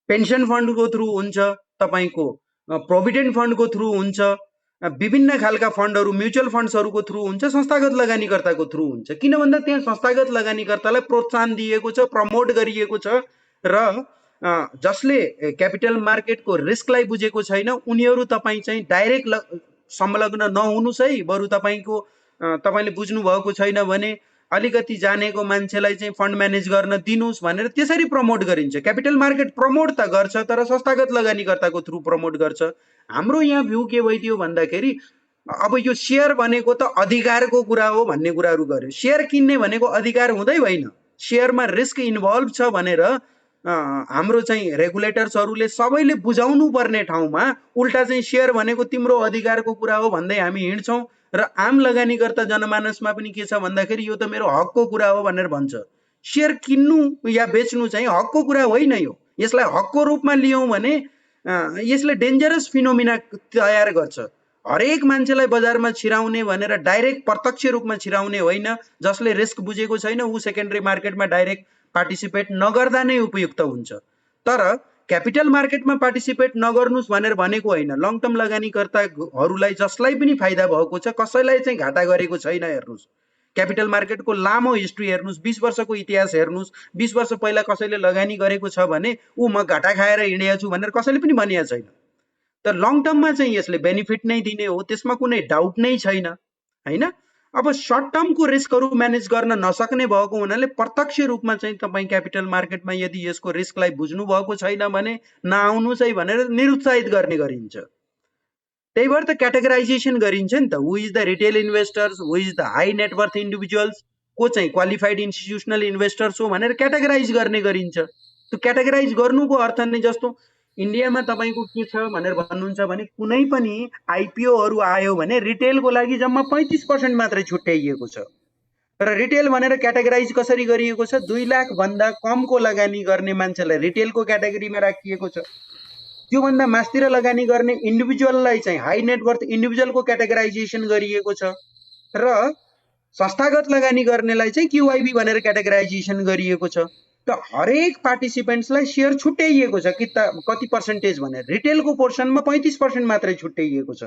पेन्सन फन्डको थ्रु हुन्छ, तपाईँको प्रोभिडेन्ट फन्डको थ्रु हुन्छ, विभिन्न खालका फन्डहरू म्युचुअल फन्ड्सहरूको थ्रु हुन्छ, संस्थागत लगानीकर्ताको थ्रु हुन्छ। किन भन्दा त्यहाँ संस्थागत लगानीकर्तालाई प्रोत्साहन दिएको छ, प्रमोट गरिएको छ र जसले क्यापिटल मार्केटको रिस्कलाई बुझेको छैन उनीहरू तपाईँ चाहिँ डाइरेक्ट संलग्न नहुनुहोस् है, बरु तपाईँले बुझ्नु भएको छैन भने अलिकति जानेको मान्छेलाई चाहिँ फन्ड म्यानेज गर्न दिनुहोस् भनेर त्यसरी प्रमोट गरिन्छ। क्यापिटल मार्केट प्रमोट त गर्छ तर संस्थागत लगानीकर्ताको थ्रु प्रमोट गर्छ। हाम्रो यहाँ भ्यू के भइदियो भन्दाखेरि अब यो सेयर भनेको त अधिकारको कुरा हो भन्ने कुराहरू गर्यो। सेयर किन्ने भनेको अधिकार हुँदै होइन, सेयरमा रिस्क इन्भल्भ छ भनेर हाम्रो चाहिँ रेगुलेटर्सहरूले सबैले बुझाउनु पर्ने ठाउँमा उल्टा चाहिँ सेयर भनेको तिम्रो अधिकारको कुरा हो भन्दै हामी हिँड्छौँ र आम लगानीकर्ता जनमानसमा पनि के छ भन्दाखेरि यो त मेरो हकको कुरा हो भनेर भन्छ। सेयर किन्नु या बेच्नु चाहिँ हकको कुरा होइन। यो यसलाई हकको रूपमा लियौँ भने यसले डेन्जरस फिनोमिना तयार गर्छ। हरेक मान्छेलाई बजारमा छिराउने भनेर डाइरेक्ट प्रत्यक्ष रूपमा छिराउने होइन। जसले रिस्क बुझेको छैन ऊ सेकेन्डरी मार्केटमा डाइरेक्ट पार्टिसिपेट नगर्दा नै उपयुक्त हुन्छ। तर क्यापिटल मार्केटमा पार्टिसिपेट नगर्नुस् भनेर भनेको होइन। लङ टर्म लगानीकर्ताहरूलाई जसलाई पनि फाइदा भएको छ, कसैलाई चाहिँ घाटा गरेको छैन। हेर्नुहोस् क्यापिटल मार्केटको लामो हिस्ट्री हेर्नुहोस्, 20 वर्षको इतिहास हेर्नुहोस्। 20 वर्ष पहिला कसैले लगानी गरेको छ भने ऊ म घाटा खाएर हिँडेको छु भनेर कसैले पनि भनिएको छैन। तर लङ टर्ममा चाहिँ यसले बेनिफिट नै दिने हो, त्यसमा कुनै डाउट नै छैन हैन। अब सर्ट टर्मको रिस्कहरू म्यानेज गर्न नसक्ने भएको हुनाले प्रत्यक्ष रूपमा चाहिँ तपाईँ क्यापिटल मार्केटमा यदि यसको रिस्कलाई बुझ्नु भएको छैन भने नआउनुहोस् है भनेर निरुत्साहित गर्ने गरिन्छ। त्यही भएर त क्याटेगराइजेसन गरिन्छ नि त। Who is the retail investors, who is the high net worth individuals, को चाहिँ क्वालिफाइड इन्स्टिट्युसनल इन्भेस्टर्स हो भनेर क्याटेगराइज गर्ने गरिन्छ। त्यो क्याटेगराइज गर्नुको अर्थ नै जस्तो इन्डियामा तपाईँको के छ भनेर भन्नुहुन्छ भने कुनै पनि आइपिओहरू आयो भने रिटेलको लागि जम्मा 35% मात्रै छुट्याइएको छ। तर रिटेल भनेर क्याटेगराइज कसरी गरिएको छ? 2 लाख भन्दा कमको लगानी गर्ने मान्छेलाई रिटेलको क्याटेगोरीमा राखिएको छ। त्योभन्दा मास्तिर लगानी गर्ने इन्डिभिजुअललाई चाहिँ हाई नेटवर्थ इन्डिभिजुअलको क्याटेगराइजेसन गरिएको छ र संस्थागत लगानी गर्नेलाई चाहिँ क्युआइबी भनेर क्याटेगराइजेसन गरिएको छ। त हरेक पार्टिसिपेन्ट्सलाई सेयर छुट्याइएको छ कि त कति पर्सेन्टेज भनेर। रिटेलको पोर्सनमा 35% मात्रै छुट्याइएको छ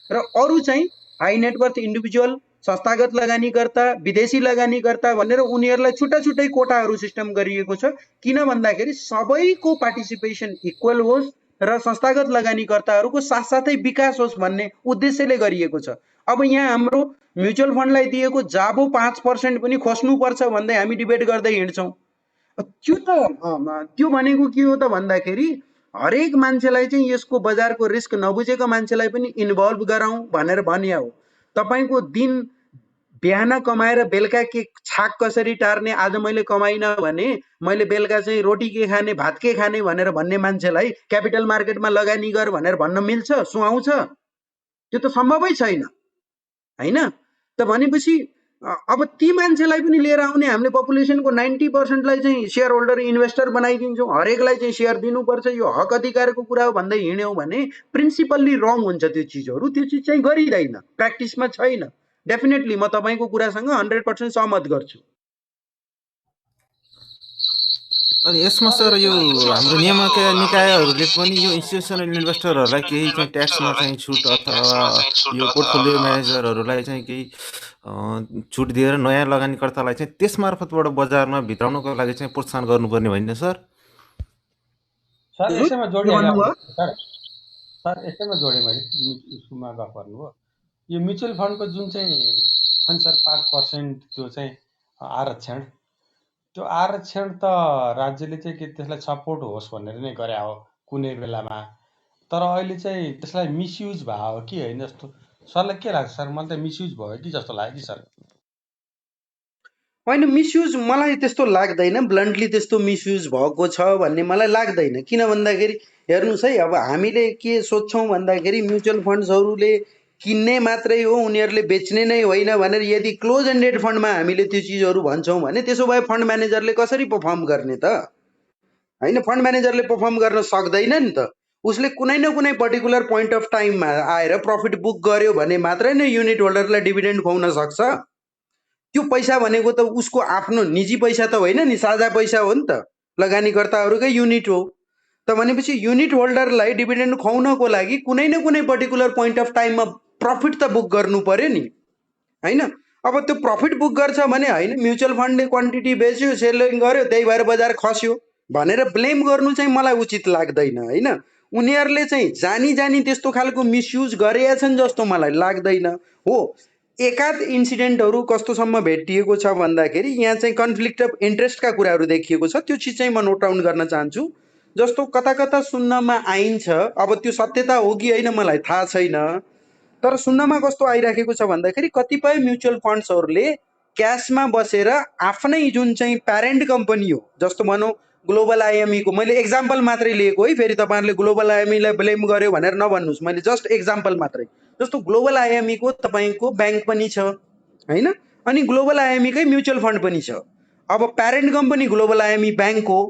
र अरू चाहिँ हाई नेटवर्थ इन्डिभिजुअल, संस्थागत लगानीकर्ता, विदेशी लगानीकर्ता भनेर उनीहरूलाई छुट्टा छुट्टै कोटाहरू सिस्टम गरिएको छ। किन भन्दाखेरि सबैको पार्टिसिपेसन इक्वल होस् र संस्थागत लगानीकर्ताहरूको साथसाथै विकास होस् भन्ने उद्देश्यले गरिएको छ। अब यहाँ हाम्रो म्युचुअल फन्डलाई दिएको जाबो 5% पनि खोज्नुपर्छ भन्दै हामी डिबेट गर्दै हिँड्छौँ। त्यो भनेको के हो त भन्दाखेरि हरेक मान्छेलाई चाहिँ यसको बजारको रिस्क नबुझेको मान्छेलाई पनि इन्भल्भ गराउँ भनेर भनिया हो। तपाईँको दिन बिहान कमाएर बेलुका के छाक कसरी टार्ने, आज मैले कमाइनँ भने मैले बेलुका चाहिँ रोटी के खाने, भात के खाने भनेर भन्ने मान्छेलाई क्यापिटल मार्केटमा लगानी गर भनेर भन्न मिल्छ? सुहाउँछ? त्यो त सम्भवै छैन हैन। त भनेपछि अब ती मान्छेलाई पनि लिएर आउने हामीले पपुलेसनको 90%लाई चाहिँ सेयर होल्डर इन्भेस्टर बनाइदिन्छौँ। हरेकलाई चाहिँ सेयर दिनुपर्छ, यो हक अधिकारको कुरा हो भन्दै हिँड्यौँ भने प्रिन्सिपल्ली रङ हुन्छ। त्यो चिजहरू त्यो चिज चाहिँ गरिँदैन, प्र्याक्टिसमा छैन। डेफिनेटली म तपाईँको कुरासँग 100% सहमत गर्छु। अनि यसमा सर यो हाम्रो निकायहरूले पनि यो इन्स्टिट्युसनल इन्भेस्टरहरूलाई केही चाहिँ ट्याक्समा चाहिँ छुट अथवा यो पोर्टफोलियो म्यानेजरहरूलाई चाहिँ केही छुट दिएर नयाँ लगानीकर्तालाई चाहिँ त्यस मार्फतबाट बजारमा भित्राउनको लागि चाहिँ प्रोत्साहन गर्नुपर्ने होइन सर? सर यसैमा जोडेँ मैले सुमा गफ गर्नुभयो। यो म्युचुअल फन्डको जुन चाहिँ छ सर 5% त्यो चाहिँ आरक्षण, त्यो आरक्षण त राज्यले चाहिँ के त्यसलाई सपोर्ट होस् भनेर नै गरे हो कुनै बेलामा। तर अहिले चाहिँ त्यसलाई मिसयुज भयो हो कि होइन जस्तो सरलाई के लाग्छ सर? मलाई त मिसयुज भयो कि जस्तो लाग्यो कि सर। होइन, मिसयुज मलाई त्यस्तो लाग्दैन। ब्लन्टली त्यस्तो मिसयुज भएको छ भन्ने मलाई लाग्दैन। किन भन्दाखेरि हेर्नुहोस् है, अब हामीले के सोध्छौँ भन्दाखेरि म्युचुअल फन्ड्सहरूले किन्ने मात्रै हो, उनीहरूले बेच्ने नै होइन भनेर यदि क्लोज एन्डेड फन्डमा हामीले त्यो चिजहरू भन्छौँ भने त्यसो भए फन्ड म्यानेजरले कसरी पर्फर्म गर्ने त? होइन, फन्ड म्यानेजरले पर्फर्म गर्न सक्दैन नि त। उसले कुनै न कुनै पर्टिकुलर पोइन्ट अफ टाइममा आएर प्रफिट बुक गर्यो भने मात्रै नै युनिट होल्डरलाई डिभिडेन्ड खुवाउन सक्छ। त्यो पैसा भनेको त उसको आफ्नो निजी पैसा त होइन नि, साझा पैसा हो नि त, लगानीकर्ताहरूकै युनिट हो। त भनेपछि युनिट होल्डरलाई डिभिडेन्ड खुवाउनको लागि कुनै न कुनै पर्टिकुलर पोइन्ट अफ टाइममा प्रफिट त बुक गर्नु पर्यो नि, होइन? अब त्यो प्रफिट बुक गर्छ भने होइन म्युचुअल फन्डले क्वान्टिटी बेच्यो, सेलिङ गर्यो, त्यही भएर बजार खस्यो भनेर ब्लेम गर्नु चाहिँ मलाई उचित लाग्दैन, होइन? उनीहरूले चाहिँ जानी जानी त्यस्तो खालको मिसयुज गरेका छन् जस्तो मलाई लाग्दैन। हो, एकाध इन्सिडेन्टहरू कस्तोसम्म भेटिएको छ भन्दाखेरि यहाँ चाहिँ कन्फ्लिक्ट अफ इन्ट्रेस्टका कुराहरू देखिएको छ, त्यो चिज चाहिँ म नोट डाउन गर्न चाहन्छु। जस्तो कता कता सुन्नमा आइन्छ, अब त्यो सत्यता हो कि होइन मलाई थाहा छैन, तर सुन्नमा कस्तो आइराखेको छ भन्दाखेरि कतिपय म्युचुअल फन्ड्सहरूले क्यासमा बसेर आफ्नै जुन चाहिँ प्यारेन्ट कम्पनी हो, जस्तो भनौँ ग्लोबल आइएमईको, मैले एक्जाम्पल मात्रै लिएको है, फेरि तपाईँहरूले ग्लोबल आइएमईलाई ब्लेम गर्यो भनेर नभन्नुहोस्, मैले जस्ट एक्जाम्पल मात्रै। जस्तो ग्लोबल आइएमईको तपाईँको ब्याङ्क पनि छ, होइन? अनि ग्लोबल आइएमईकै म्युचुअल फन्ड पनि छ। अब parent company global IME bank हो,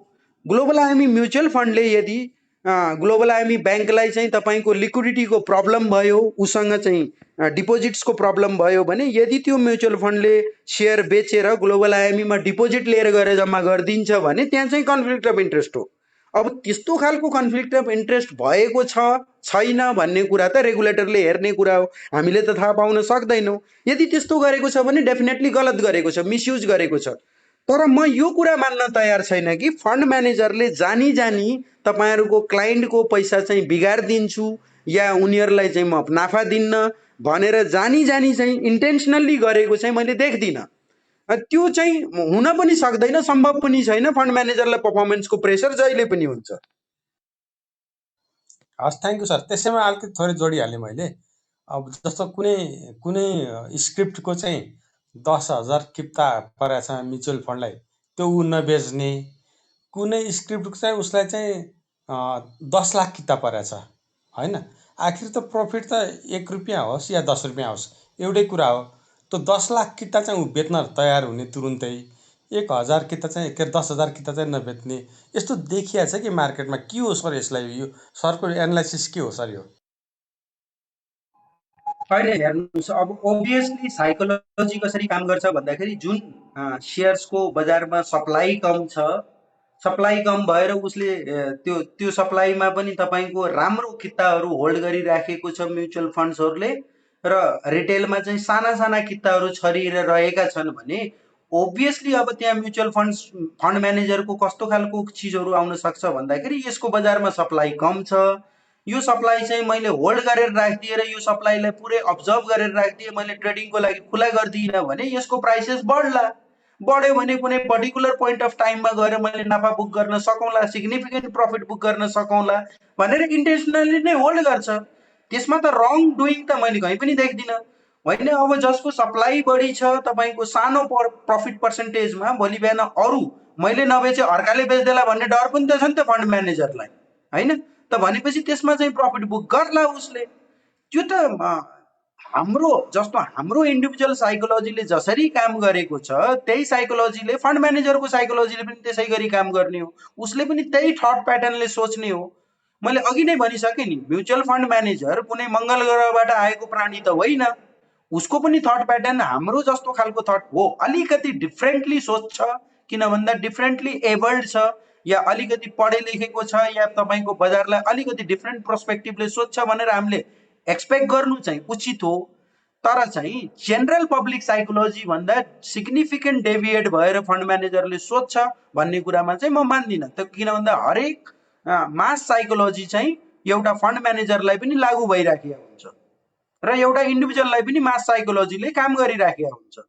ग्लोबल आइएमई म्युचुअल फन्डले यदि ग्लोबल आइएमई ब्याङ्कलाई चाहिँ तपाईँको लिक्विडिटीको प्रब्लम भयो, उसँग चाहिँ डिपोजिट्सको प्रब्लम भयो भने यदि त्यो म्युचुअल फन्डले सेयर बेचेर ग्लोबल आइएमईमा डिपोजिट लिएर गएर जम्मा गरिदिन्छ भने त्यहाँ चाहिँ कन्फ्लिक्ट अफ इन्ट्रेस्ट हो। अब त्यस्तो खालको कन्फ्लिक्ट अफ इन्ट्रेस्ट भएको छ छैन भन्ने कुरा त रेगुलेटरले हेर्ने कुरा हो, हामीले त थाहा पाउन सक्दैनौँ। यदि त्यस्तो गरेको छ भने डेफिनेटली गलत गरेको छ, मिसयुज गरेको छ। तर म यो कुरा मान्न तयार छैन कि फन्ड म्यानेजरले जानी जानी तपाईँहरूको क्लाइन्टको पैसा चाहिँ बिगारिदिन्छु या उनीहरूलाई चाहिँ म नाफा दिन्न भनेर जानी जानी चाहिँ इन्टेन्सनल्ली गरेको चाहिँ मैले देख्दिनँ। त्यो चाहिँ हुन पनि सक्दैन, सम्भव पनि छैन। फन्ड म्यानेजरलाई पर्फर्मेन्सको प्रेसर जहिले पनि हुन्छ। हस्, थ्याङ्क यू सर। त्यसैमा अलिकति थोरै जोडिहालेँ मैले। अब जस्तो कुनै कुनै स्क्रिप्टको चाहिँ 10,000 किता परेको छ म्युचुअल फन्डलाई, त्यो ऊ नबेच्ने, कुनै स्क्रिप्टको चाहिँ उसलाई चाहिँ 10 लाख किता परेको छ, होइन? आखिर त प्रफिट त 1 रुपियाँ होस् या 10 रुपियाँ होस्, एउटै कुरा हो। त्यो 10 लाख किता चाहिँ ऊ बेच्न तयार हुने तुरुन्तै, 1,000 किता चाहिँ 10,000 किता चाहिँ नबेच्ने, यस्तो देखिया छ कि मार्केटमा। के हो सर यसलाई, यो सरको एनालाइसिस के हो सर यो? अहिले हेर्नुहोस्, अब ओभियसली साइकोलोजी कसरी काम गर्छ भन्दाखेरि जुन सेयर्सको बजारमा सप्लाई कम छ, सप्लाई कम भएर उसले त्यो सप्लाईमा पनि तपाईँको राम्रो किताहरू होल्ड गरिराखेको छ म्युचुअल फन्ड्सहरूले, र रिटेलमा चाहिँ साना साना किताहरू छरिएर रहेका छन् भने ओभियसली अब त्यहाँ म्युचुअल फन्ड म्यानेजरको कस्तो खालको चिजहरू आउन सक्छ भन्दाखेरि यसको बजारमा सप्लाई कम छ, यो सप्लाई चाहिँ मैले होल्ड गरेर राखिदिएँ र यो सप्लाईलाई पुरै अब्जर्भ गरेर राखिदिएँ, मैले ट्रेडिङको लागि खुला गरिदिइनँ भने यसको प्राइसेस बढ्ला। बढ्यो भने कुनै पर्टिकुलर पोइन्ट अफ टाइममा गएर मैले नाफा बुक गर्न सकौँला, सिग्निफिकेन्ट प्रफिट बुक गर्न सकौँला भनेर इन्टेन्सनली नै होल्ड गर्छ। त्यसमा त रङ डुइङ त मैले कहीँ पनि देख्दिनँ, होइन? अब जसको सप्लाई बढी छ तपाईँको सानो प्रफिट पर्सेन्टेजमा, भोलि बिहान अरू मैले नबेचे अर्काले बेच्देला भन्ने डर पनि त छ नि त फन्ड म्यानेजरलाई, होइन? त भनेपछि त्यसमा चाहिँ प्रफिट बुक गर्ला उसले। त्यो त हाम्रो जस्तो हाम्रो इन्डिभिजुअल साइकोलोजीले जसरी काम गरेको छ त्यही साइकोलोजीले फन्ड म्यानेजरको साइकोलोजीले पनि त्यसै गरी काम गर्ने हो। उसले पनि त्यही थट प्याटर्नले सोच्ने हो। मैले अघि नै भनिसकेँ नि, म्युचुअल फन्ड म्यानेजर कुनै मङ्गल ग्रहबाट आएको प्राणी त होइन, उसको पनि थट प्याटर्न हाम्रो जस्तो खालको थट हो। अलिकति डिफ्रेन्टली सोच्छ, किन भन्दा डिफ्रेन्टली एबल्ड छ या अलिकति पढे लेखेको छ या तपाईँको बजारलाई अलिकति डिफ्रेन्ट पर्सपेक्टिभले सोध्छ भनेर हामीले एक्सपेक्ट गर्नु चाहिँ उचित हो। तर चाहिँ जेनरल पब्लिक साइकोलोजी भन्दा सिग्निफिकेन्ट डेभिएट भएर फन्ड म्यानेजरले सोध्छ भन्ने कुरामा चाहिँ म मान्दिनँ। त किन भन्दा हरेक मास साइकोलोजी चाहिँ एउटा फन्ड म्यानेजरलाई पनि लागू भइराखेको हुन्छ र एउटा इन्डिभिजुअललाई पनि मास साइकोलोजीले काम गरिराखेको हुन्छ।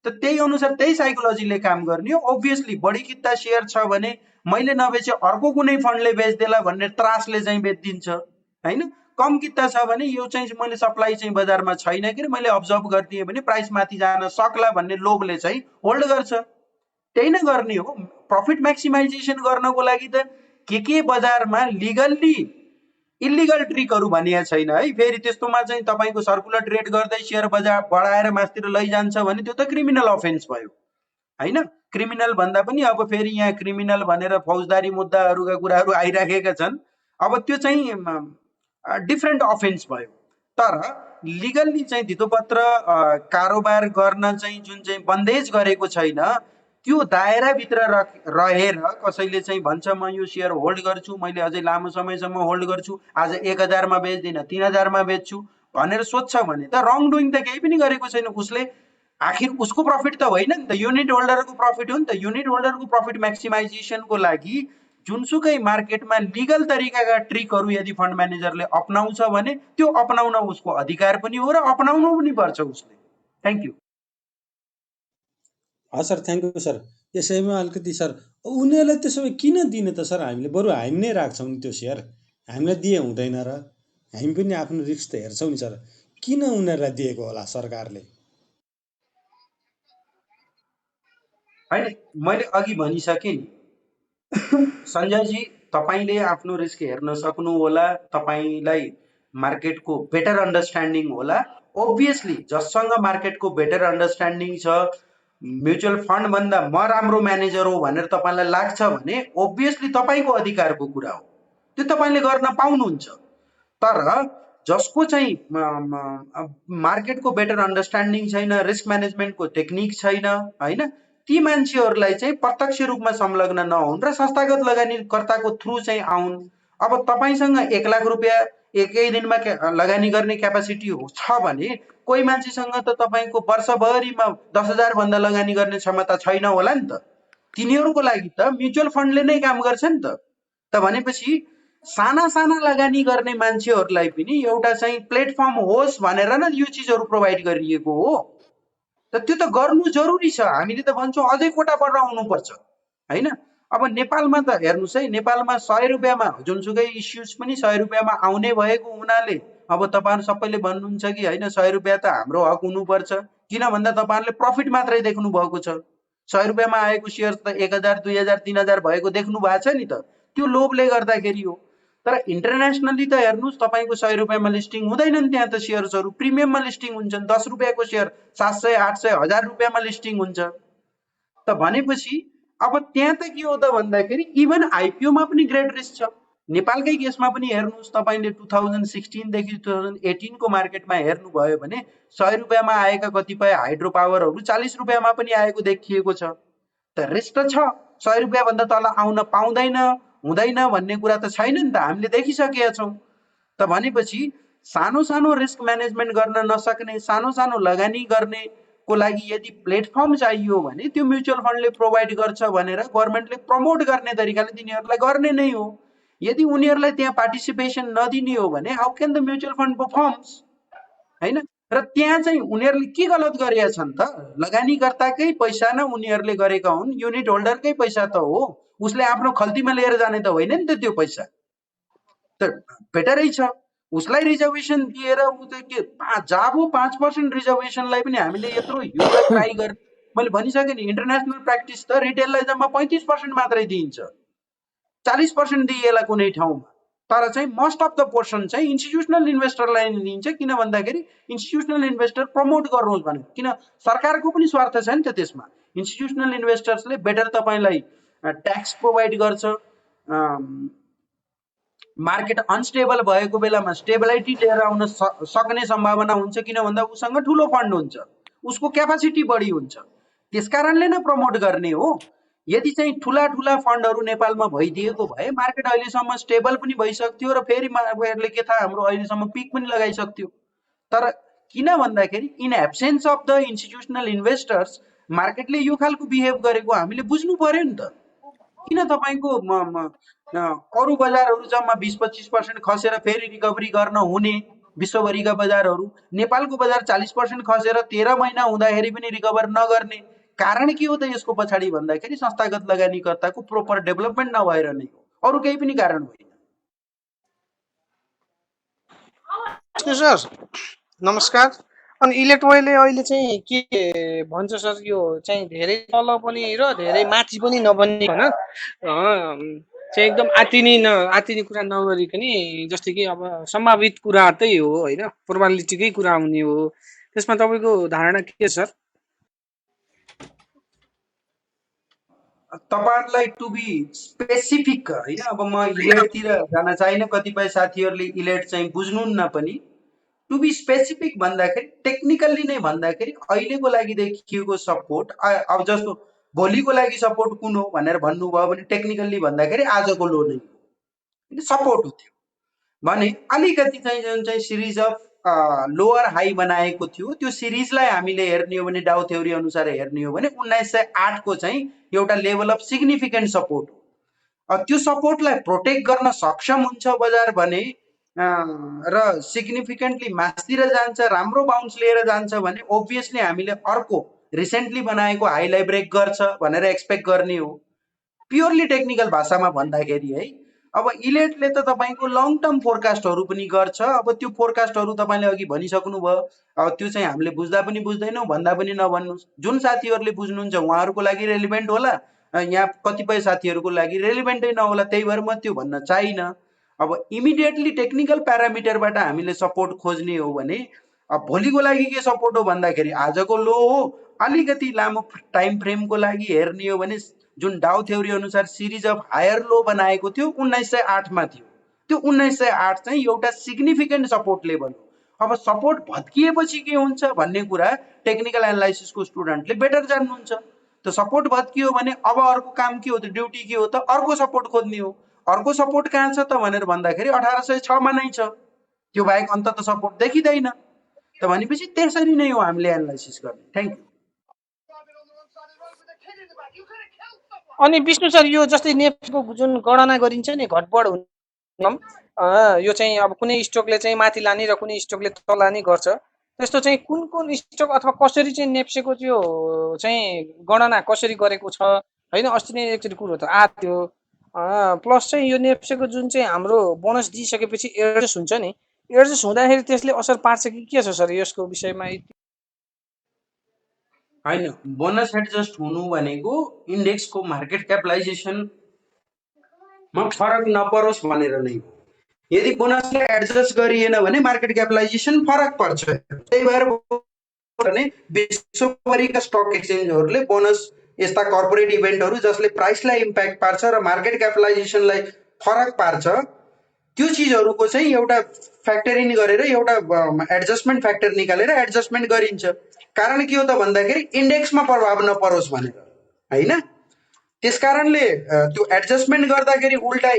त त्यही अनुसार त्यही साइकोलोजीले काम गर्ने हो। ओभियसली बढी किता सेयर छ भने मैले नबेचे अर्को कुनै फन्डले बेच्देला भन्ने त्रासले चाहिँ बेचिदिन्छ, होइन? कम किता छ भने यो चाहिँ मैले सप्लाई चाहिँ बजारमा छैन कि मैले अब्जर्भ गरिदिएँ भने प्राइस माथि जान सक्ला भन्ने लोभले चाहिँ होल्ड गर्छ। त्यही नै गर्ने हो। प्रफिट म्याक्सिमाइजेसन गर्नको लागि त के बजारमा लिगल्ली इल्लिगल ट्रिकहरू भनिएको छैन है। फेरि त्यस्तोमा चाहिँ तपाईँको सर्कुलर ट्रेड गर्दै सेयर बजार बढाएर मासतिर लैजान्छ भने त्यो त क्रिमिनल अफेन्स भयो होइन। क्रिमिनल भन्दा पनि अब फेरि यहाँ क्रिमिनल भनेर फौजदारी मुद्दाहरूका कुराहरू आइराखेका छन्। अब त्यो चाहिँ डिफ्रेन्ट अफेन्स भयो। तर लिगल्ली चाहिँ धितोपत्र कारोबार गर्न चाहिँ जुन चाहिँ बन्देज गरेको छैन त्यो दायराभित्र रहेर कसैले चाहिँ भन्छ म यो सेयर होल्ड गर्छु, मैले अझै लामो समयसम्म होल्ड गर्छु, आज 1000 मा बेच्दिनँ 3000 मा बेच्छु भनेर सोध्छ भने त रङ डुइङ त केही पनि गरेको छैन उसले। आखिर उसको प्रफिट त होइन नि त, युनिट होल्डरको प्रफिट हो नि त। युनिट होल्डरको प्रफिट म्याक्सिमाइजेसनको लागि जुनसुकै मार्केटमा लिगल तरिकाका ट्रिकहरू यदि फन्ड म्यानेजरले अपनाउँछ भने त्यो अपनाउन उसको अधिकार पनि हो र अपनाउनु पनि पर्छ उसले। Thank you. हस् सर, थ्याङ्क यू सर। यसैमा अलिकति सर उनीहरूलाई त्यसो भए किन दिने त सर? हामीले बरु हामी नै राख्छौँ नि त्यो सेयर, हामीलाई दिए हुँदैन र? हामी पनि आफ्नो रिस्क त हेर्छौँ नि सर। किन उनीहरूलाई दिएको होला सरकारले? होइन, मैले अघि भनिसकेँ नि सञ्जयजी, तपाईँले आफ्नो रिस्क हेर्न सक्नु होला, तपाईँलाई मार्केटको बेटर अन्डरस्ट्यान्डिङ होला। ओभियसली जससँग मार्केटको बेटर अन्डरस्ट्यान्डिङ छ, म्युचुअल फन्ड भन्दा म राम्रो म्यानेजर हो भनेर तपाईँलाई लाग्छ भने ओभियसली तपाईँको अधिकारको कुरा हो, त्यो तपाईँले गर्न पाउनुहुन्छ। तर जसको चाहिँ मार्केटको बेटर अन्डरस्ट्यान्डिङ छैन, रिस्क म्यानेजमेन्टको टेक्निक छैन होइन, ती मान्छेहरूलाई चाहिँ प्रत्यक्ष रूपमा संलग्न नहुन् र संस्थागत लगानीकर्ताको थ्रु चाहिँ आउन्। अब तपाईँसँग 1 लाख रुपियाँ एकै दिनमा लगानी गर्ने क्यापासिटी छ भने कोही मान्छेसँग त तपाईँको वर्षभरिमा 10,000 भन्दा लगानी गर्ने क्षमता छैन होला नि त। तिनीहरूको लागि त म्युचुअल फन्डले नै काम गर्छ नि त। भनेपछि साना साना लगानी गर्ने मान्छेहरूलाई पनि एउटा चाहिँ प्लेटफर्म होस् भनेर न यो चिजहरू प्रोभाइड गरिएको हो। त त्यो त गर्नु जरुरी छ। हामीले त भन्छौँ अझै कोटा बढाउनु पर्छ होइन। अब नेपालमा त हेर्नुहोस् है, नेपालमा 100 रुपियाँमा जुनसुकै इस्युज पनि 100 रुपियाँमा आउने भएको हुनाले अब तपाईँहरू सबैले भन्नुहुन्छ कि होइन 100 रुपियाँ त हाम्रो हक हुनुपर्छ, किन भन्दा तपाईँहरूले प्रफिट मात्रै देख्नु भएको छ। 100 रुपियाँमा आएको सेयर त 1000, 2000, 3000 भएको देख्नु भएको छ नि त, त्यो लोभले गर्दाखेरि हो। तर इन्टरनेसनली त हेर्नुहोस् तपाईँको 100 रुपियाँमा लिस्टिङ हुँदैनन्, त्यहाँ त सेयर्सहरू प्रिमियममा लिस्टिङ हुन्छन्। 10 रुपियाँको सेयर 700, 800, 1000 रुपियाँमा लिस्टिङ हुन्छ। त भनेपछि अब त्यहाँ त के हो त भन्दाखेरि इभन आइपिओमा पनि ग्रेट रिस्क छ। नेपालकै केसमा पनि हेर्नुहोस्, तपाईँले 2016 देखि 2018 को मार्केटमा हेर्नुभयो भने 100 रुपियाँमा आएका कतिपय हाइड्रो पावरहरू 40 रुपियाँमा पनि आएको देखिएको छ। त रिस्क त छ, 100 रुपियाँ भन्दा तल आउन पाउँदैन हुँदैन भन्ने कुरा त छैन नि त, हामीले देखिसकेका छौँ। त भनेपछि सानो सानो रिस्क म्यानेजमेन्ट गर्न नसक्ने, सानो सानो लगानी गर्ने को लागि यदि प्लेटफर्म चाहियो भने त्यो म्युचुअल फन्डले प्रोभाइड गर्छ भनेर गभर्मेन्टले प्रमोट गर्ने तरिकाले तिनीहरूलाई गर्ने नै हो। यदि उनीहरूलाई त्यहाँ पार्टिसिपेसन नदिने हो भने how can the mutual fund performs होइन। र त्यहाँ चाहिँ उनीहरूले के गलत गरेका छन् त, लगानीकर्ताकै पैसा न उनीहरूले गरेका हुन्, युनिट होल्डरकै पैसा त हो, उसले आफ्नो खल्तीमा लिएर जाने त होइन नि त। त्यो पैसा त बेटरै छ उसलाई रिजर्भेसन दिएर ऊ त के जाबो 5% रिजर्भेसनलाई पनि हामीले यत्रो हिउँद ट्राई गर्ने। मैले भनिसकेँ नि, इन्टरनेसनल प्र्याक्टिस त रिटेललाई जम्मा 35% मात्रै दिइन्छ, 40% दिइएला कुनै ठाउँमा। तर चाहिँ मोस्ट अफ द पोर्सन चाहिँ इन्स्टिट्युसनल इन्भेस्टरलाई दिइन्छ। किन भन्दाखेरि इन्स्टिट्युसनल इन्भेस्टर प्रमोट गर्नुहोस् भने, किन सरकारको पनि स्वार्थ छ नि त त्यसमा। इन्स्टिट्युसनल इन्भेस्टर्सले बेटर तपाईँलाई ट्याक्स प्रोभाइड गर्छ, मार्केट अनस्टेबल भएको बेलामा स्टेबिलिटी लिएर आउन सक्ने सम्भावना हुन्छ, किन भन्दा उसँग ठुलो फन्ड हुन्छ, उसको क्यापासिटी बढी हुन्छ, त्यसकारणले नै प्रमोट गर्ने हो। यदि चाहिँ ठुला ठुला फन्डहरू नेपालमा भइदिएको भए मार्केट अहिलेसम्म स्टेबल पनि भइसक्थ्यो र फेरि मार्केटले के थाहा हाम्रो अहिलेसम्म पिक पनि लगाइसक्थ्यो। तर किन भन्दाखेरि in absence of the institutional investors मार्केटले यो खालको बिहेभ गरेको हामीले बुझ्नु पर्यो नि त। किन तपाईँको अरू बजारहरू जम्मा 20-25% खसेर फेरि रिकभरी गर्न हुने विश्वभरिका बजारहरू, नेपालको बजार 40% खसेर 13 महिना हुँदाखेरि पनि रिकभर नगर्ने कारण के हो त यसको पछाडि भन्दाखेरि संस्थागत लगानीकर्ताको प्रोपर डेभलपमेन्ट नभएर नै हो, अरू केही पनि कारण होइन। सर नमस्कार। अनि इलेक्ट्रोले अहिले चाहिँ के भन्छ सर, यो चाहिँ धेरै तल पनि र धेरै माथि पनि नबन्ने होइन, चाहिँ एकदम आतिनी कुरा नगरिकन जस्तै कि अब सम्भावित कुरा त्यही हो होइन, प्रोबाबिलिटीकै कुरा हुने हो। त्यसमा तपाईँको धारणा के छ सर? तपाईहरुलाई टु बी स्पेसिफिक होइन, अब म इलेटतिर जान चाहिन, कतिपय साथीहरूले इलेट चाहिँ बुझ्नुहुन्न पनि। टु बी स्पेसिफिक भन्दाखेरि टेक्निकल्ली नै भन्दाखेरि अहिलेको लागि देखिएको सपोर्ट अब जस्तो भोलिको लागि सपोर्ट कुन हो भनेर भन्नुभयो भने टेक्निकल्ली भन्दाखेरि आजको लो नै सपोर्ट हो त्यो भने अलिकति चाहिँ जुन चाहिँ सिरिज अफ लोअर हाई बनाएको थियो त्यो सिरिजलाई हामीले हेर्ने हो भने डाउ थ्योरी अनुसार हेर्ने हो भने 1908 को चाहिँ एउटा लेभल अफ सिग्निफिकेन्ट सपोर्ट हो। त्यो सपोर्टलाई प्रोटेक्ट गर्न सक्षम हुन्छ बजार भने र सिग्निफिकेन्टली मास्तिर जान्छ, राम्रो बाउन्स लिएर जान्छ भने ओभियसली हामीले अर्को रिसेन्टली बनाएको हाईलाई ब्रेक गर्छ भनेर एक्सपेक्ट गर्ने हो। प्योरली टेक्निकल भाषामा भन्दाखेरि है, अब इलेटले त तपाईको लङ टर्म फोरकास्टहरु पनि गर्छ। अब त्यो फोरकास्टहरु तपाईले अघि भनिसक्नु भयो, अब त्यो चाहिँ हामीले बुझ्दा पनि बुझ्दैनौँ, भन्दा पनि नभन्नुस्। जुन साथीहरुले बुझ्नुहुन्छ उहाँहरुको लागि रेलिभेन्ट होला, यहाँ कतिपय साथीहरुको लागि रेलिभेन्टै नहोला, त्यही भएर म त्यो भन्न चाहिन। अब इमिडिएटली टेक्निकल प्यारामिटरबाट हामीले सपोर्ट खोज्ने हो भने अब भोलिको लागि के सपोर्ट हो भन्दाखेरि आजको लो हो। अलिकति लामो टाइम फ्रेमको लागि हेर्ने हो भने जुन डाउ थ्योरी अनुसार सिरिज अफ हायर लो बनाएको थियो 1908 मा थियो, त्यो 1908 चाहिँ एउटा सिग्निफिकेन्ट सपोर्ट लेभल हो। अब सपोर्ट भत्किएपछि के हुन्छ भन्ने कुरा टेक्निकल एनालाइसिसको स्टुडेन्टले बेटर जान्नुहुन्छ। त्यो सपोर्ट भत्कियो भने अब अर्को काम के हो, त ड्युटी के हो, त अर्को सपोर्ट खोज्ने हो। अर्को सपोर्ट कहाँ छ त भनेर भन्दाखेरि 1806 मा नै छ, त्यो बाहेक अन्त त सपोर्ट देखिँदैन। त भनेपछि त्यसरी नै हो हामीले एनालाइसिस गर्ने। Thank you. अनि विष्णु सर, यो जस्तै नेप्सको जुन गणना गरिन्छ नि घटबड हुने, यो चाहिँ अब कुनै स्टकले चाहिँ माथि लाने र कुनै स्टकले तल लाने गर्छ, त्यस्तो चाहिँ कुन कुन स्टक अथवा कसरी चाहिँ नेप्सेको त्यो चाहिँ गणना कसरी गरेको छ होइन? अस्ति नै एकचोटि कुरो त आयो, प्लस चाहिँ यो नेप्सेको जुन चाहिँ हाम्रो बोनस दिइसकेपछि एडजस्ट हुन्छ नि, एडजस्ट हुँदाखेरि त्यसले असर पार्छ कि के छ सर यसको विषयमा? होइन, बोनस एडजस्ट हुनु भनेको इन्डेक्सको मार्केट क्यापिटलाइजेसनमा फरक नपरोस् भनेर नै हो। यदि बोनसले एडजस्ट गरिएन भने मार्केट क्यापिटलाइजेसन फरक पर्छ। त्यही भएर विश्वभरिका स्टक एक्सचेन्जहरूले बोनस यस्ता कर्पोरेट इभेन्टहरू जसले प्राइसलाई इम्प्याक्ट पार्छ र मार्केट क्यापिटलाइजेसनलाई फरक पार्छ, त्यो चिजहरूको चाहिँ एउटा फ्याक्टर इन गरेर एउटा एडजस्टमेन्ट फ्याक्टर निकालेर एडजस्टमेन्ट गरिन्छ। कारण के हो त भन्दाखेरि इन्डेक्समा प्रभाव नपरोस् भनेर हैन। त्यसकारणले त्यो एडजस्टमेन्ट गर्दाखेरि उल्टा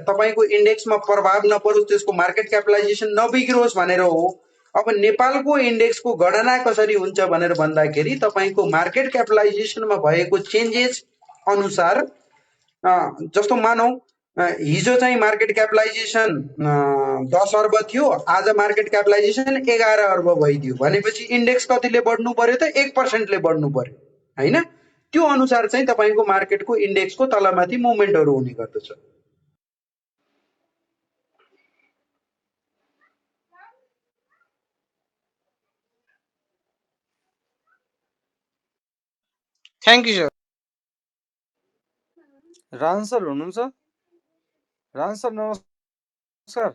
तपाईको इन्डेक्समा प्रभाव नपरोस्, त्यसको मार्केट क्यापिटलाइजेसन नबिग्रोस् भनेर हो। अब नेपालको इन्डेक्सको गणना कसरी हुन्छ भनेर भन्दाखेरि तपाईको मार्केट क्यापिटलाइजेसनमा भएको चेन्जेस अनुसार, जस्तो मानौ हिजो चाहिँ मार्केट क्यापिटलाइजेसन 10 अर्ब थियो, आज मार्केट क्यापिटलाइजेसन 11 अर्ब भइदियो भनेपछि इन्डेक्स कतिले बढ्नु पर्यो त? 1% ले बढ्नु पर्यो हैन। त्यो अनुसार चाहिँ तपाईको मार्केटको इन्डेक्सको तलमाथि मुभमेन्टहरु हुने गर्दछ। Thank you sir. Rajan sir हुनुहुन्छ? राजन सर नमस्कार।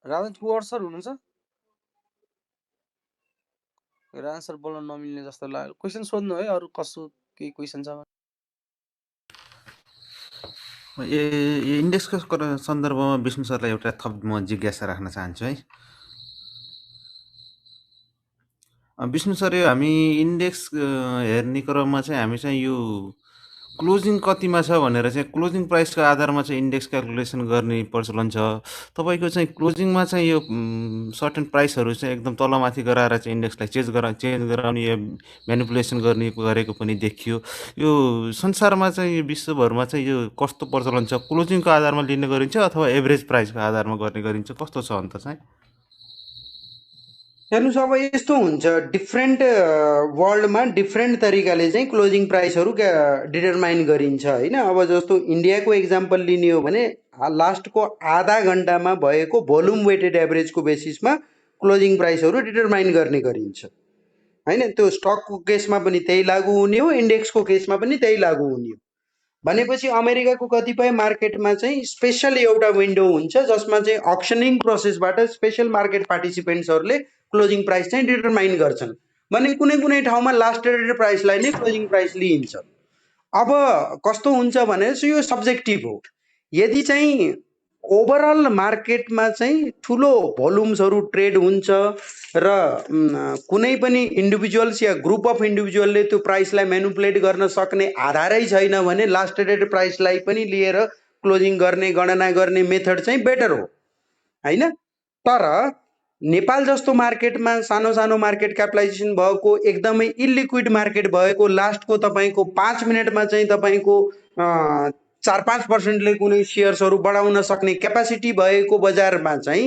राजन कुवर सर हुनुहुन्छ? राजन सर बोल्न नमिल्ने जस्तो लाग्यो। क्वेसन सोध्नु है, अरु कसो केही क्वेसन छ? इन्डेक्सको सन्दर्भमा विष्णु सरलाई एउटा थप म जिज्ञासा राख्न चाहन्छु है। विष्णु सर, यो हामी इन्डेक्स हेर्ने क्रममा चाहिँ हामी चाहिँ यो क्लोजिङ कतिमा छ भनेर चाहिँ क्लोजिङ प्राइसको आधारमा चाहिँ इन्डेक्स क्यालकुलेसन गर्ने प्रचलन छ। तपाईँको चाहिँ क्लोजिङमा चाहिँ यो सर्टेन प्राइसहरू चाहिँ एकदम तलमाथि गराएर चाहिँ इन्डेक्सलाई चेन्ज गराउने या म्यानिपुलेसन गरेको पनि देखियो। यो संसारमा चाहिँ विश्वभरमा चाहिँ यो कस्तो प्रचलन छ? क्लोजिङको आधारमा लिने गरिन्छ अथवा एभरेज प्राइसको आधारमा गर्ने गरिन्छ? कस्तो छ अन्त चाहिँ? हेर्नुस्, अब यस्तो हुन्छ, डिफ्रेन्ट वर्ल्डमा डिफ्रेन्ट तरिकाले चाहिँ क्लोजिङ प्राइसहरू डिटरमाइन गरिन्छ हैन। अब जस्तो इन्डियाको एक्जाम्पल लिने हो भने लास्टको आधा घण्टामा भएको भोल्युम वेटेड एभरेजको बेसिसमा क्लोजिङ प्राइसहरू डिटरमाइन गर्ने गरिन्छ। हैन। त्यो स्टकको केसमा पनि त्यही लागू हुने हो, इन्डेक्सको केसमा पनि त्यही लागू हुने हो। भनेपछि अमेरिकाको कतिपय मार्केटमा चाहिँ स्पेसल एउटा विन्डो हुन्छ जसमा चाहिँ अक्सनिङ प्रोसेसबाट स्पेसल मार्केट पार्टिसिपेन्ट्सहरूले क्लोजिङ प्राइस चाहिँ डिटरमाइन गर्छन्। भने कुनै कुनै ठाउँमा लास्ट ट्रेडेड प्राइसलाई नै क्लोजिङ प्राइस लिइन्छ। अब कस्तो हुन्छ भने यो सब्जेक्टिभ हो। यदि चाहिँ ओभरअल मार्केटमा चाहिँ ठुलो भोल्युम्सहरू ट्रेड हुन्छ र कुनै पनि इन्डिभिजुअल्स या ग्रुप अफ इन्डिभिजुअलले त्यो प्राइसलाई मेनुपुलेट गर्न सक्ने आधारै छैन भने लास्ट ट्रेडेड प्राइसलाई पनि लिएर क्लोजिङ गर्ने गणना गर्ने मेथड चाहिँ बेटर हो हैन। तर नेपाल जस्तो मार्केटमा सानो सानो मार्केट क्यापिटलाइजेसन भएको एकदमै इलिक्विड मार्केट भएको लास्टको तपाईँको 5 मिनटमा चाहिँ तपाईँको 4-5% कुनै सेयर्सहरू बढाउन सक्ने क्यापासिटी भएको बजारमा चाहिँ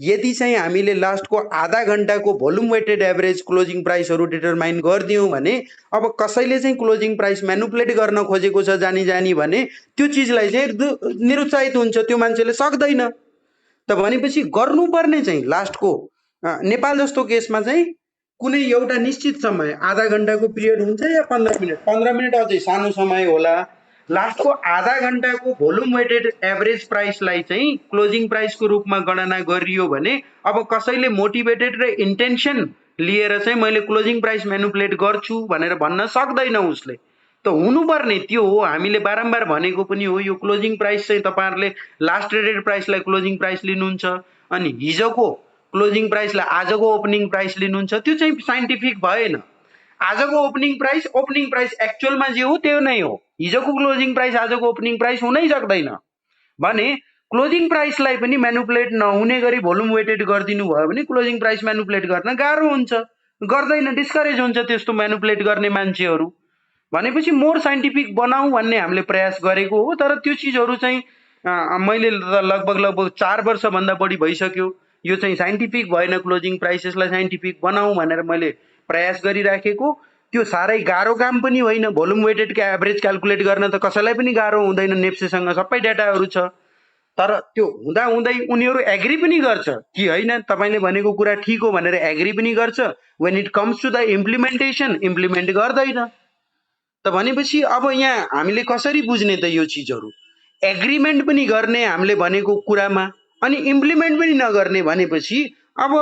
यदि चाहिँ हामीले लास्टको आधा घन्टाको भोल्युम वेटेड एभरेज क्लोजिङ प्राइसहरू डिटरमाइन गरिदियौँ भने अब कसैले चाहिँ क्लोजिङ प्राइस म्यानुपुलेट गर्न खोजेको छ जानी जानी भने त्यो चिजलाई चाहिँ निरुत्साहित हुन्छ, त्यो मान्छेले सक्दैन। त भनेपछि गर्नुपर्ने चाहिँ लास्टको नेपाल जस्तो केसमा चाहिँ कुनै एउटा निश्चित समय आधा घन्टाको पिरियड हुन्छ या 15 मिनट अझै सानो समय होला, लास्टको आधा घन्टाको भोल्युम वेटेड एभरेज प्राइसलाई चाहिँ क्लोजिङ प्राइसको रूपमा गणना गरियो भने अब कसैले मोटिभेटेड र इन्टेन्सन लिएर चाहिँ मैले क्लोजिङ प्राइस म्यानुपुलेट गर्छु भनेर भन्न सक्दैन उसले। त हुनुपर्ने त्यो हो, हामीले बारम्बार भनेको पनि हो, यो क्लोजिङ प्राइस चाहिँ तपाईहरुले लास्ट ट्रेडेड प्राइसलाई क्लोजिङ प्राइस लिनुहुन्छ अनि हिजोको क्लोजिङ प्राइसलाई आजको ओपनिङ प्राइस लिनुहुन्छ, त्यो चाहिँ साइन्टिफिक भएन। आजको ओपनिङ प्राइस एक्चुअलमा जे हो त्यो नै हो, हिजोको क्लोजिङ प्राइस आजको ओपनिङ प्राइस हुनै सक्दैन। भने क्लोजिङ प्राइसलाई पनि म्यानुपुलेट नहुने गरी भोल्युम वेटेड गरिदिनु भयो भने क्लोजिङ प्राइस म्यानुपुलेट गर्न गाह्रो हुन्छ, गर्दैन, डिस्करेज हुन्छ त्यस्तो म्यानुपुलेट गर्ने मान्छेहरू। भनेपछि मोर साइन्टिफिक बनाऊ भन्ने हामीले प्रयास गरेको हो। तर त्यो चिजहरू चाहिँ मैले लगभग 4 वर्षभन्दा बढी भइसक्यो यो चाहिँ साइन्टिफिक भएन, क्लोजिङ प्राइसेसलाई साइन्टिफिक बनाऊ भनेर मैले प्रयास गरिराखेको। त्यो साह्रै गाह्रो काम पनि होइन, भोल्युम वेटेड एभरेज क्याल्कुलेट गर्न त कसैलाई पनि गाह्रो हुँदैन, नेप्सेसँग सबै डाटाहरू छ। तर त्यो हुँदा हुँदै उनीहरू एग्री पनि गर्छ कि होइन तपाईले भनेको कुरा ठिक हो भनेर एग्री पनि गर्छ। When it comes to the implementation implement गर्दैन। त भनेपछि अब यहाँ हामीले कसरी बुझ्ने त यो चिजहरू? एग्रिमेन्ट पनि गर्ने हामीले भनेको कुरामा अनि इम्प्लिमेन्ट पनि नगर्ने भनेपछि अब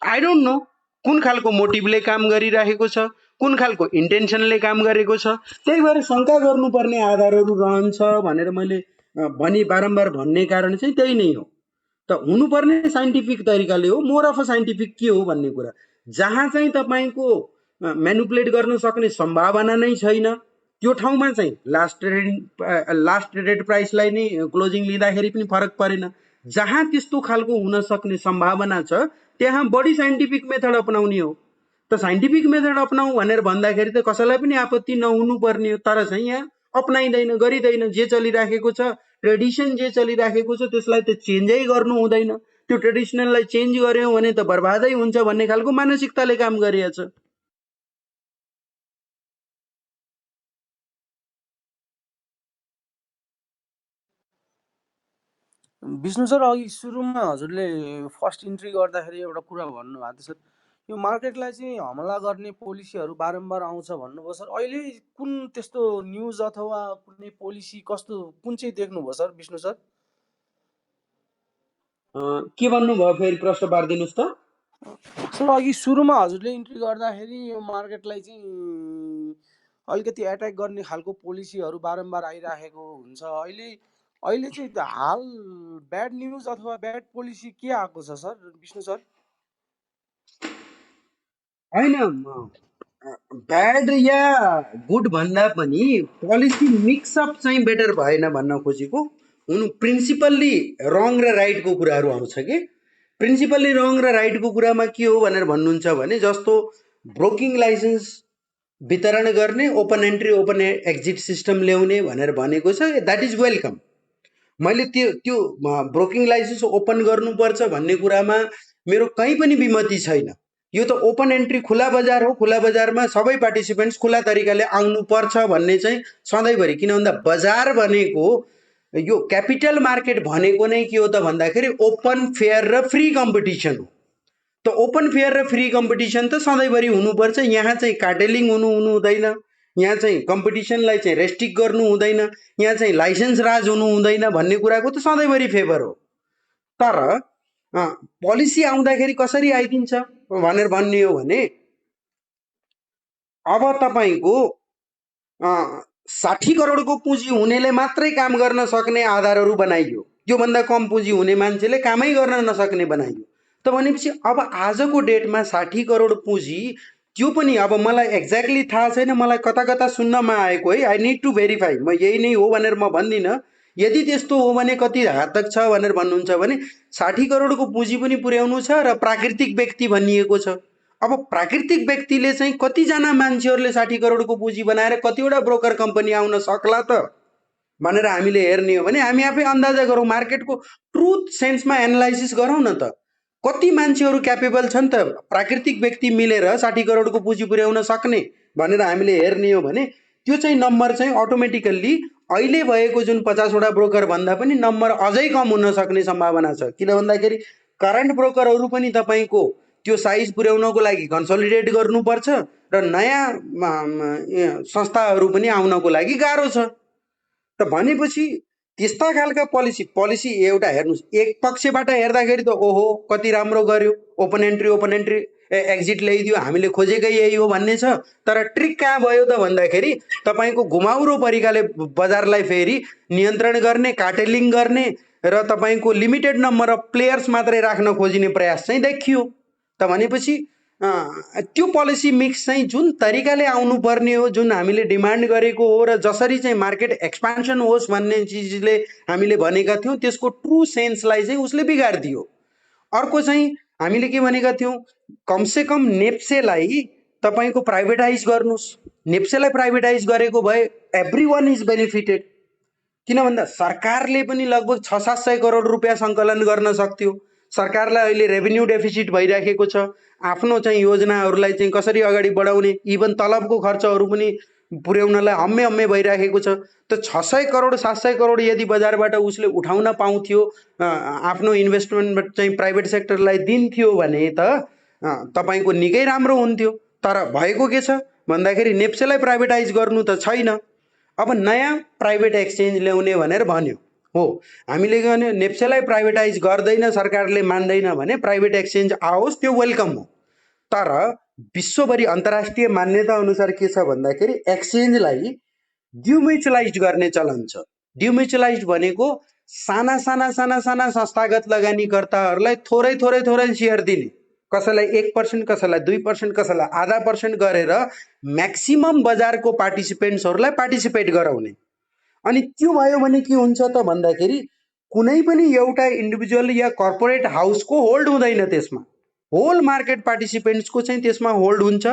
आई डोन्ट नो कुन खालको मोटिभले काम गरिरहेको छ, कुन खालको इन्टेन्सनले काम गरेको छ। त्यही भएर शंका गर्नुपर्ने आधारहरू रहन्छ भनेर मैले बारम्बार भन्ने कारण चाहिँ त्यही नै हो। त हुनुपर्ने साइन्टिफिक तरिकाले हो, मोर अफ अ साइन्टिफिक के हो भन्ने कुरा। जहाँ चाहिँ तपाईको म्यानुपुलेट गर्न सक्ने सम्भावना नै छैन त्यो ठाउँमा चाहिँ लास्ट ट्रेडेड प्राइसलाई नै क्लोजिङ लिँदाखेरि पनि फरक परेन। जहाँ त्यस्तो खालको हुन सक्ने सम्भावना छ त्यहाँ बढी साइन्टिफिक मेथड अपनाउने हो। त साइन्टिफिक मेथड अपनाऊ भनेर भन्दाखेरि त कसैलाई पनि आपत्ति नहुनु पर्ने हो, तर चाहिँ यहाँ अपनाइदैन, गरिँदैन। जे चलिराखेको छ ट्रेडिसन जे चलिराखेको छ त्यसलाई त चेन्जै गर्नु हुँदैन। त्यो ट्रेडिसनललाई चेन्ज गर्यौं भने त बर्बादै हुन्छ भन्ने खालको मानसिकताले काम गरिएको छ। विष्णु सर, अघि सुरुमा हजुरले फर्स्ट इन्ट्री गर्दाखेरि एउटा कुरा भन्नुभएको थियो सर, यो मार्केटलाई चाहिँ हमला गर्ने पोलिसीहरू बारम्बार आउँछ भन्नुभयो सर। अहिले कुन त्यस्तो न्युज अथवा कुनै पोलिसी कस्तो कुन चाहिँ देख्नुभयो सर विष्णु सर? के भन्नुभयो फेरि प्रश्न पारिदिनुस् त सर। अघि सुरुमा हजुरले इन्ट्री गर्दाखेरि यो मार्केटलाई चाहिँ अलिकति एट्याक गर्ने खालको पोलिसीहरू बारम्बार आइराखेको हुन्छ। अहिले चाहिँ हाल ब्याड न्युज अथवा ब्याड पोलिसी के आएको छ सर विष्णु सर? होइन, ब्याड या गुड भन्दा पनि पोलिसी मिक्सअप चाहिँ बेटर भएन भन्न खोजेको हुनु। प्रिन्सिपल्ली रङ र राइटको कुराहरू आउँछ कि प्रिन्सिपल्ली रङ र राइटको कुरामा के हो भनेर भन्नुहुन्छ भने जस्तो ब्रोकिङ लाइसेन्स वितरण गर्ने, open entry open exit system ल्याउने भनेर भनेको छ, द्याट इज वेलकम। मैले त्यो ब्रोकिङ लाइसेन्स ओपन गर्नुपर्छ भन्ने कुरामा मेरो कहीँ पनि विमति छैन। यो त ओपन एन्ट्री खुला बजार हो, खुला बजारमा सबै पार्टिसिपेन्ट्स खुला तरिकाले आउनुपर्छ भन्ने चाहिँ सधैँभरि। किन भन्दा बजार भनेको यो क्यापिटल मार्केट भनेको नै के हो त भन्दाखेरि ओपन, फेयर र फ्री कम्पिटिसन हो। त ओपन फेयर र फ्री कम्पिटिसन त सधैँभरि हुनुपर्छ। यहाँ चाहिँ कार्टेलिङ हुनु हुँदैन, यहाँ चाहिँ कम्पिटिसनलाई चाहिँ रेस्ट्रिक्ट गर्नु हुँदैन, यहाँ चाहिँ लाइसेन्स राज हुनु हुँदैन भन्ने कुराको त सधैँभरि फेभर हो। तर पोलिसी आउँदाखेरि कसरी आइदिन्छ भनेर भन्ने हो भने अब तपाईँको 60 करोडको पुँजी हुनेले मात्रै काम गर्न सक्ने आधारहरू बनाइयो, त्योभन्दा कम पुँजी हुने मान्छेले कामै गर्न नसक्ने बनाइयो। त भनेपछि अब आजको डेटमा 60 करोड पुँजी, त्यो पनि अब मलाई एक्ज्याक्टली थाहा छैन, मलाई कता कता सुन्नमा आएको है, आई निड टु भेरिफाई, म यही नै हो भनेर म भन्दिनँ। यदि त्यस्तो हो भने कति घातक छ भनेर भन्नुहुन्छ भने 60 करोडको पुँजी पनि पुर्याउनु छ र प्राकृतिक व्यक्ति भनिएको छ। अब प्राकृतिक व्यक्तिले चाहिँ कतिजना मान्छेहरूले 60 करोडको पुँजी बनाएर कतिवटा ब्रोकर कम्पनी आउन सक्ला त भनेर हामीले हेर्ने हो भने हामी आफै अन्दाजा गरौँ, मार्केटको ट्रुथ सेन्समा एनालाइसिस गरौँ न त। कति मान्छेहरू क्यापेबल छन् त प्राकृतिक व्यक्ति मिलेर 60 करोडको पुँजी पुर्याउन सक्ने भनेर हामीले हेर्ने हो भने त्यो चाहिँ नम्बर चाहिँ अटोमेटिकल्ली अहिले भएको जुन 50वटा ब्रोकर भन्दा पनि नम्बर अझै कम हुन सक्ने सम्भावना छ। किन भन्दाखेरि करेन्ट ब्रोकरहरू पनि तपाईँको त्यो साइज पुर्याउनको लागि कन्सोलिडेट गर्नुपर्छ र नयाँ संस्थाहरू पनि आउनको लागि गाह्रो छ। त भनेपछि त्यस्ता खालका पोलिसी एउटा हेर्नुहोस्, एक पक्षबाट हेर्दाखेरि त ओहो कति राम्रो गर्यो, ओपन एन्ट्री एक्जिट ल्याइदियो, हामीले खोजेकै यही हो भन्ने छ। तर ट्रिक कहाँ भयो त भन्दाखेरि तपाईँको घुमाउरो परिकाले बजारलाई फेरि नियन्त्रण गर्ने, कार्टेलिङ गर्ने र तपाईँको लिमिटेड नम्बर अफ प्लेयर्स मात्रै राख्न खोजिने प्रयास चाहिँ देखियो। त भनेपछि त्यो पोलिसी मिक्स चाहिँ जुन तरिकाले आउनुपर्ने हो, जुन हामीले डिमान्ड गरेको हो र जसरी चाहिँ मार्केट एक्सपान्सन होस् भन्ने चिजले हामीले भनेका थियौँ, त्यसको ट्रु सेन्सलाई चाहिँ उसले बिगारिदियो। अर्को चाहिँ हामीले के भनेका थियौँ, कमसेकम नेप्सेलाई तपाईँको प्राइभेटाइज गर्नुहोस्। नेप्सेलाई प्राइभेटाइज गरेको भए एभ्री वान इज बेनिफिटेड। किन भन्दा सरकारले पनि लगभग 600-700 करोड रुपियाँ सङ्कलन गर्न सक्थ्यो। सरकारलाई अहिले रेभेन्यू डेफिसिट भइराखेको छ, आफ्नो चाहिँ योजनाहरूलाई चाहिँ कसरी अगाडि बढाउने, इभन तलबको खर्चहरू पनि पुर्याउनलाई हम्मे भइराखेको छ। त 600 करोड 700 करोड यदि बजारबाट उसले उठाउन पाउँथ्यो, आफ्नो इन्भेस्टमेन्ट चाहिँ प्राइभेट सेक्टरलाई दिन्थ्यो भने त तपाईँको निकै राम्रो हुन्थ्यो। तर भएको के छ भन्दाखेरि नेप्सेलाई प्राइभेटाइज गर्नु त छैन। अब नयाँ प्राइभेट एक्सचेन्ज ल्याउने भनेर भन्यो हो, हामीले के भन्यो, नेप्सेलाई प्राइभेटाइज गर्दैन, सरकारले मान्दैन भने प्राइभेट एक्सचेन्ज आओस्, त्यो वेलकम हो। तर विश्वभरि अन्तर्राष्ट्रिय मान्यता अनुसार के छ भन्दाखेरि एक्सचेन्जलाई डिम्युचुलाइज गर्ने चलन छ। डिम्युचुलाइज भनेको साना संस्थागत लगानीकर्ताहरूलाई थोरै सेयर दिने, कसैलाई 1%, कसैलाई 2%, कसैलाई 0.5% गरेर म्याक्सिमम बजारको पार्टिसिपेन्ट्सहरूलाई पार्टिसिपेट गराउने। अनि त्यो भयो भने के हुन्छ त भन्दाखेरि कुनै पनि एउटा इन्डिभिजुअल या कर्पोरेट हाउसको होल्ड हुँदैन, त्यसमा होल मार्केट पार्टिसिपेन्ट्सको चाहिँ त्यसमा होल्ड हुन्छ।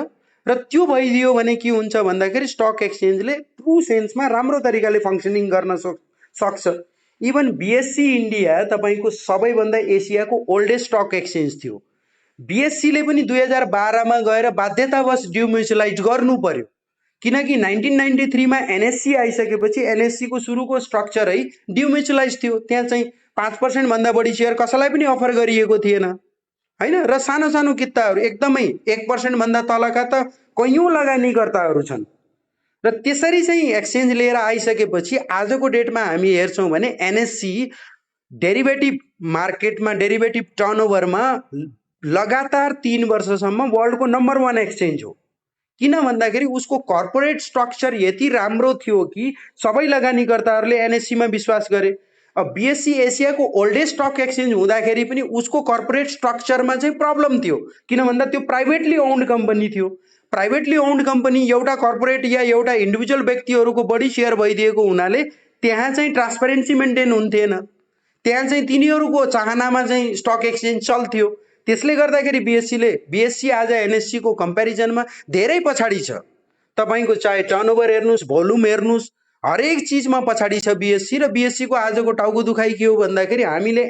र त्यो भइदियो भने के हुन्छ भन्दाखेरि स्टक एक्सचेन्जले ट्रु सेन्समा राम्रो तरिकाले फङ्सनिङ गर्न सक्छ। इभन बिएससी इन्डिया तपाईँको सबैभन्दा एसियाको ओल्डेस्ट स्टक एक्सचेन्ज थियो। बिएससीले पनि 2012मा गएर बाध्यतावश डिम्युचुलाइज गर्नु पर्यो, किनकि 1993 मा एनएससी आइसकेपछि एनएससीको सुरुको स्ट्रक्चरै डिम्युचुलाइज थियो। त्यहाँ चाहिँ 5% भन्दा बढी सेयर कसैलाई पनि अफर गरिएको थिएन हैन, र सानो किताहरू एकदमै 1% भन्दा तलका त कयौं लगानीकर्ताहरू छन्। र त्यसरी चाहिँ एक्सचेन्ज लिएर आइसकेपछि आजको डेटमा हामी हेर्छौँ भने एनएससी डेरिभेटिभ मार्केटमा, डेरिभेटिभ टर्नओभरमा लगातार 3 वर्षसम्म वर्ल्डको नम्बर 1 एक्सचेन्ज हो। किन भन्दाखेरि उसको कर्पोरेट स्ट्रक्चर यति राम्रो थियो कि सबै लगानीकर्ताहरूले एनएससीमा विश्वास गरे। अब बिएससी एसियाको ओल्डेस्ट स्टक एक्सचेन्ज हुँदाखेरि पनि उसको कर्पोरेट स्ट्रक्चरमा चाहिँ प्रब्लम थियो, किन भन्दा त्यो प्राइभेटली ओन्ड कम्पनी थियो। प्राइभेटली ओन्ड कम्पनी एउटा कर्पोरेट या एउटा इन्डिभिजुअल व्यक्तिहरूको बढी सेयर भइदिएको हुनाले त्यहाँ चाहिँ ट्रान्सपेरेन्सी मेन्टेन हुन्थेन, त्यहाँ चाहिँ तिनीहरूको चाहनामा चाहिँ स्टक एक्सचेन्ज चल्थ्यो। त्यसले गर्दाखेरि बिएससी आज एनएससीको कम्पेरिजनमा धेरै पछाडि छ। तपाईँको चाहे टर्नओभर हेर्नुहोस्, भोल्युम हेर्नुहोस्, हरेक चिजमा पछाडि छ बिएससी। र बिएससीको आजको टाउको दुखाइ के हो भन्दाखेरि हामीले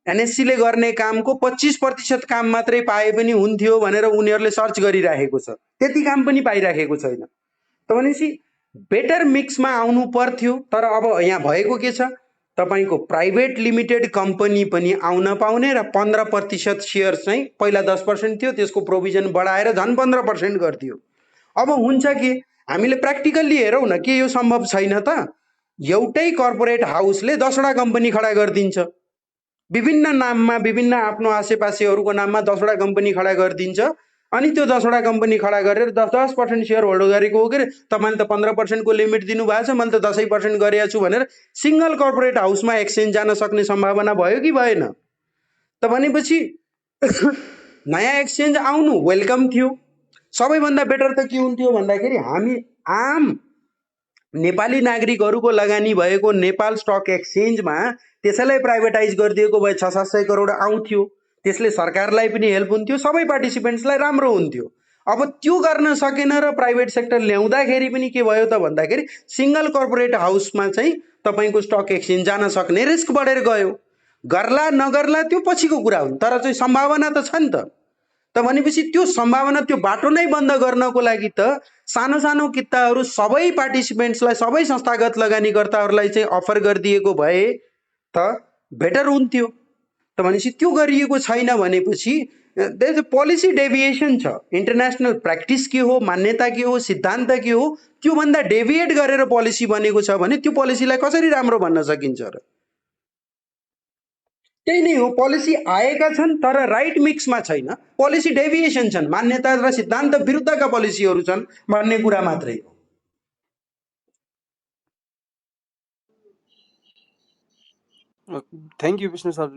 एनएससीले गर्ने कामको 25% काम मात्रै पाए पनि हुन्थ्यो भनेर उनीहरूले सर्च गरिराखेको छ, त्यति काम पनि पाइराखेको छैन। त भनेपछि बेटर मिक्समा आउनु पर्थ्यो। तर अब यहाँ भएको के छ, तपाईँको प्राइभेट लिमिटेड कम्पनी पनि आउन पाउने र 15% सेयर चाहिँ पहिला 10% थियो, त्यसको प्रोभिजन बढाएर झन् 15% गरिदियो। अब हुन्छ कि हामीले प्र्याक्टिकल्ली हेरौँ न, के यो सम्भव छैन त? एउटै कर्पोरेट हाउसले 10वटा कम्पनी खडा गरिदिन्छ, विभिन्न नाममा, विभिन्न आफ्नो आसेपासेहरूको नाममा 10वटा कम्पनी खडा गरिदिन्छ। अनि त्यो 10वटा कम्पनी खडा गरेर 10% सेयर होल्ड गरेको हो कि तपाईँले त 15% को लिमिट दिनुभएको छ, मैले त 10% गरेको छु भनेर सिङ्गल कर्पोरेट हाउसमा एक्सचेन्ज जान सक्ने सम्भावना भयो कि भएन? त भनेपछि नयाँ एक्सचेन्ज आउनु वेलकम थियो। सबैभन्दा बेटर त के हुन्थ्यो भन्दाखेरि हामी आम नेपाली नागरिकहरूको लगानी भएको नेपाल स्टक एक्सचेन्जमा त्यसैलाई प्राइभेटाइज गरिदिएको भए 600-700 करोड आउँथ्यो, त्यसले सरकारलाई पनि हेल्प हुन्थ्यो, सबै पार्टिसिपेन्ट्सलाई राम्रो हुन्थ्यो। अब त्यो गर्न सकेन र प्राइभेट सेक्टर ल्याउँदाखेरि पनि के भयो त भन्दाखेरि सिङ्गल कर्पोरेट हाउसमा चाहिँ तपाईँको स्टक एक्सचेन्ज जान सक्ने रिस्क बढेर गयो। गर्ला नगर्ला त्यो पछिको कुरा हुन्, तर चाहिँ सम्भावना त छ नि त। त भनेपछि त्यो सम्भावना, त्यो बाटो नै बन्द गर्नको लागि त सानो सानो किताहरू सबै पार्टिसिपेन्ट्सलाई, सबै संस्थागत लगानीकर्ताहरूलाई चाहिँ अफर गरिदिएको भए त बेटर हुन्थ्यो। त भनेपछि त्यो गरिएको छैन भनेपछि देयर इज पोलिसी डेभिएसन छ। इन्टरनेसनल प्र्याक्टिस के हो, मान्यता के हो, सिद्धान्त के हो, त्योभन्दा डेभिएट गरेर पोलिसी बनेको छ भने त्यो पोलिसीलाई कसरी राम्रो भन्न सकिन्छ र? त्यही नै हो, पोलिसी आएका छन् तर राइट मिक्समा छैन, पोलिसी डेभिएसन छन्, मान्यता र सिद्धान्त विरुद्धका पोलिसीहरू छन् भन्ने कुरा मात्रै हो। Thank you Vishnu sir.